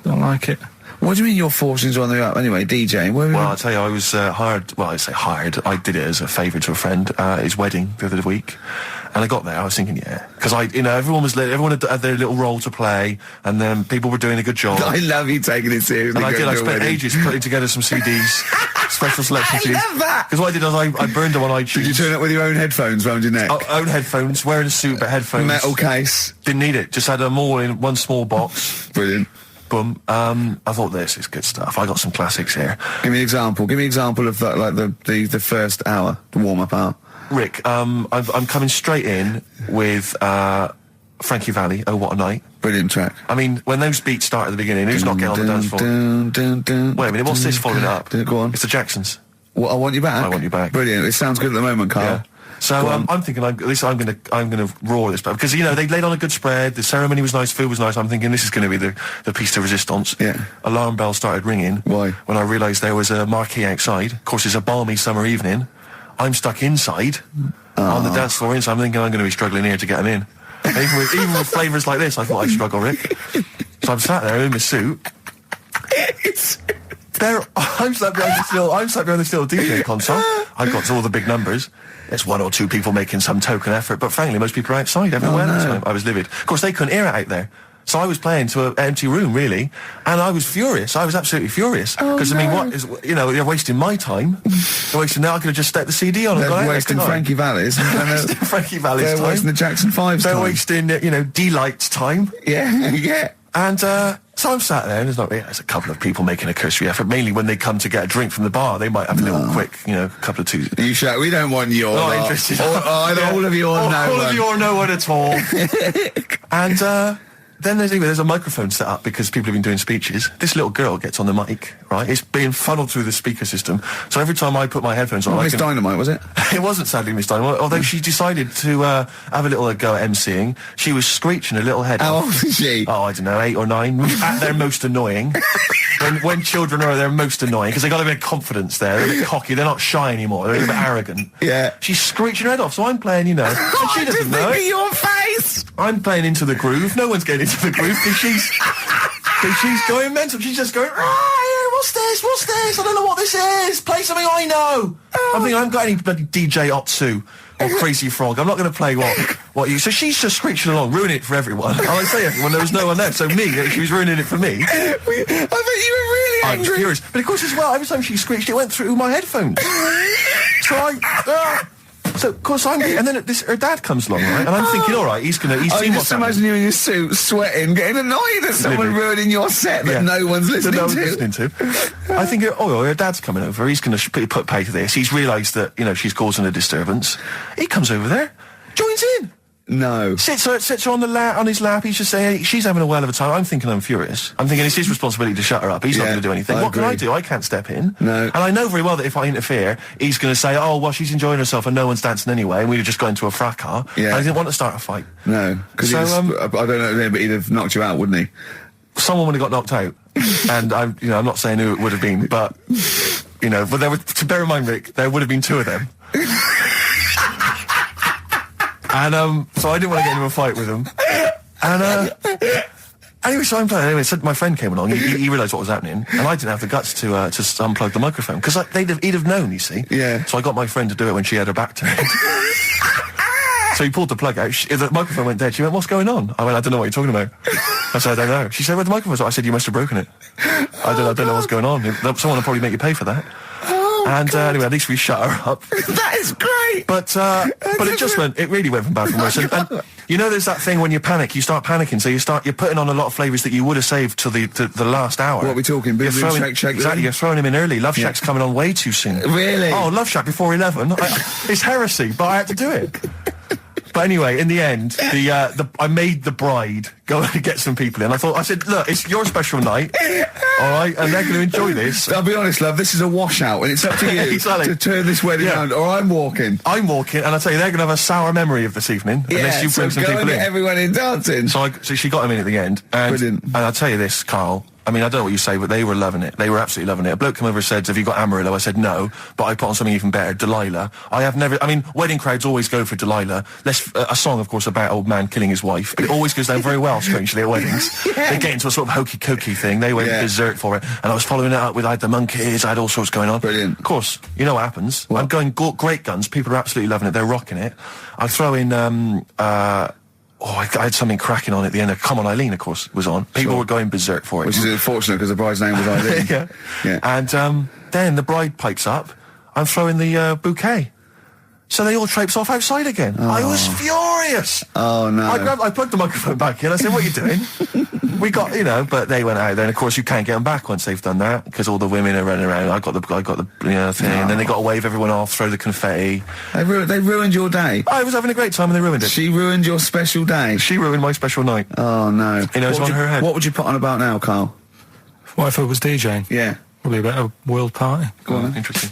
S4: don't like it.
S3: What do you mean your fortunes are on the up? Anyway, DJing.
S1: Well, I'll tell you, I was hired. Well, I say hired. I did it as a favour to a friend. His wedding the other week. And I got there, I was thinking, because everyone had their little role to play, and then people were doing a good job.
S3: I love you taking it seriously.
S1: And I spent ages putting together some CDs, special selection CDs.
S3: I love that!
S1: Because what I did was I burned them on iTunes.
S3: Did you turn up with your own headphones round your neck?
S1: Own headphones, wearing a suit, but headphones.
S3: Metal case.
S1: Didn't need it, just had them all in one small box.
S3: Brilliant.
S1: Boom. I thought this is good stuff. I got some classics here.
S3: Give me an example. Give me an example of the first hour, the warm-up hour.
S1: Rick, I'm coming straight in with Frankie Valli, Oh What a Night.
S3: Brilliant track.
S1: I mean, when those beats start at the beginning, who's not getting on the dance floor? Wait a minute, what's this following up?
S3: Go on.
S1: It's the Jacksons.
S3: What, I Want You Back?
S1: I Want You Back.
S3: Brilliant. It sounds good at the moment, Carl.
S1: Yeah. So I'm thinking, I'm gonna roar this back because they laid on a good spread. The ceremony was nice, food was nice. I'm thinking this is going to be the piece de resistance.
S3: Yeah.
S1: Alarm bell started ringing.
S3: Why?
S1: When I realised there was a marquee outside. Of course, it's a balmy summer evening. I'm stuck inside on the dance floor. So I'm thinking I'm going to be struggling here to get them in. Even with flavours like this, I thought I'd struggle, Rick. So I'm sat there in my suit. I'm sat behind this little DJ console. I've got all the big numbers. There's one or two people making some token effort, but frankly, most people are outside everywhere. So I was livid. Of course, they couldn't hear it out there. So I was playing to an empty room, really, and I was furious. I was absolutely furious. Because, I mean, what is, they're wasting my time. They're wasting, now I could have just stuck the CD on and gone out.
S3: They're wasting Frankie Valli's.
S1: Frankie Valli's time.
S3: They're wasting the Jackson 5's time.
S1: They're wasting, D-Light's time.
S3: Yeah, yeah.
S1: And, so I'm sat there, and there's a couple of people making a cursory effort. Mainly when they come to get a drink from the bar, they might have a little quick, couple of twos.
S3: You shout, we don't want your
S1: not interested.
S3: All of you or no one.
S1: All of you or no one at all. And, then there's a microphone set up because people have been doing speeches. This little girl gets on the mic, right? It's being funneled through the speaker system. So every time I put my headphones on...
S3: Miss Dynamite, was it?
S1: It wasn't sadly Miss Dynamite, although she decided to have a little go at MCing. She was screeching a little head
S3: How
S1: off.
S3: old is she?
S1: Oh, I don't know, 8 or 9. At their most annoying. When children are their most annoying, because they got a bit of confidence there. They're a bit cocky. They're not shy anymore. They're a bit arrogant.
S3: Yeah.
S1: She's screeching her head off, so I'm playing, and she doesn't know it.
S3: Your face!
S1: I'm playing into the groove. No one's getting into the groove because she's going mental. She's just going, what's this? I don't know what this is. Play something I know. I'm thinking I haven't got any bloody DJ Otsu or Crazy Frog. I'm not going to play what you... So she's just screeching along, ruining it for everyone. I say everyone, there was no one there. So she was ruining it for me.
S3: I bet you were really
S1: I
S3: angry.
S1: was furious. But of course as well, every time she screeched, it went through my headphones. So, of course, and then her dad comes along, right? And I'm thinking, all right, he's seen what's happening.
S3: Just imagine you in your suit, sweating, getting annoyed at someone ruining your set that no one's listening to.
S1: I think, her dad's coming over. He's going to put pay to this. He's realised that, she's causing a disturbance. He comes over there, joins in.
S3: No.
S1: Sits her on his lap. He's just saying, she's having a whale of a time. I'm thinking I'm furious. I'm thinking it's his responsibility to shut her up. He's not going to do anything. What can I do? I can't step in.
S3: No.
S1: And I know very well that if I interfere, he's going to say, oh, well, she's enjoying herself and no one's dancing anyway, and we've just got into a fracas.
S3: Yeah.
S1: And I didn't want to start a fight.
S3: No. Because I don't know, but he'd have knocked you out, wouldn't he?
S1: Someone would have got knocked out. And I'm not saying who it would have been, but, but to bear in mind, Rick, there would have been 2 of them. And, so I didn't want to get into a fight with him. And, anyway, so I'm playing. Anyway, so my friend came along. He realised what was happening. And I didn't have the guts to unplug the microphone. Because he'd have known, you see.
S3: Yeah.
S1: So I got my friend to do it when she had her back turned. So he pulled the plug out. The microphone went dead. She went, what's going on? I went, I don't know what you're talking about. I said, I don't know. She said, where's the microphone? I said, you must have broken it. I don't know what's going on. Someone will probably make you pay for that. And anyway, at least we shut her up.
S2: That is great.
S1: But it really went from bad from worse. And you know, there's that thing when you panic, you start panicking, so you're putting on a lot of flavours that you would have saved till the last hour.
S2: What are we talking? Boom, boom, shake, shake.
S1: Exactly, you're throwing him in early. Love Shack's coming on way too soon.
S2: Really?
S1: Oh, Love Shack before 11. It's heresy, but I had to do it. But anyway, in the end, I made the bride go and get some people in. I said, look, it's your special night, all right, and they're going to enjoy this.
S2: I'll be honest, love, this is a washout, and it's up to you
S1: exactly.
S2: to turn this wedding around, or I'm walking.
S1: And I tell you, they're going to have a sour memory of this evening, unless you bring some people in.
S2: Everyone in dancing.
S1: So she got him in at the end.
S2: Brilliant.
S1: And I'll tell you this, Carl. I mean, I don't know what you say, but they were loving it. They were absolutely loving it. A bloke came over and said, have you got Amarillo? I said, no, but I put on something even better, Delilah. Wedding crowds always go for Delilah. A song, of course, about old man killing his wife. It always goes down very well, strangely, at weddings. They get into a sort of hokey-cokey thing. They went berserk for it. And I was following it up with, I had the monkeys, I had all sorts going on.
S2: Brilliant.
S1: Of course, you know what happens.
S2: What?
S1: I'm going great guns. People are absolutely loving it. They're rocking it. I throw in, I had something cracking on at the end. Come On Eileen, of course, was on. People were going berserk for it.
S2: Which is unfortunate because the bride's name was Eileen.
S1: yeah. And then the bride pipes up. I'm throwing the bouquet. So they all traipse off outside again.
S2: Oh.
S1: I was furious.
S2: Oh, no.
S1: I plugged the microphone back in. I said, what are you doing? We got, but they went out there. And, of course, you can't get them back once they've done that because all the women are running around. I got the thing. And then they got to wave everyone off, throw the confetti.
S2: They ruined your day.
S1: I was having a great time and they ruined it.
S2: She ruined your special day.
S1: She ruined my special night.
S2: Oh, no.
S1: It's on her head.
S2: What would you put on about now, Carl?
S4: What if I was DJing?
S2: Yeah.
S4: Probably a better world party.
S2: Go on, then.
S1: Interesting.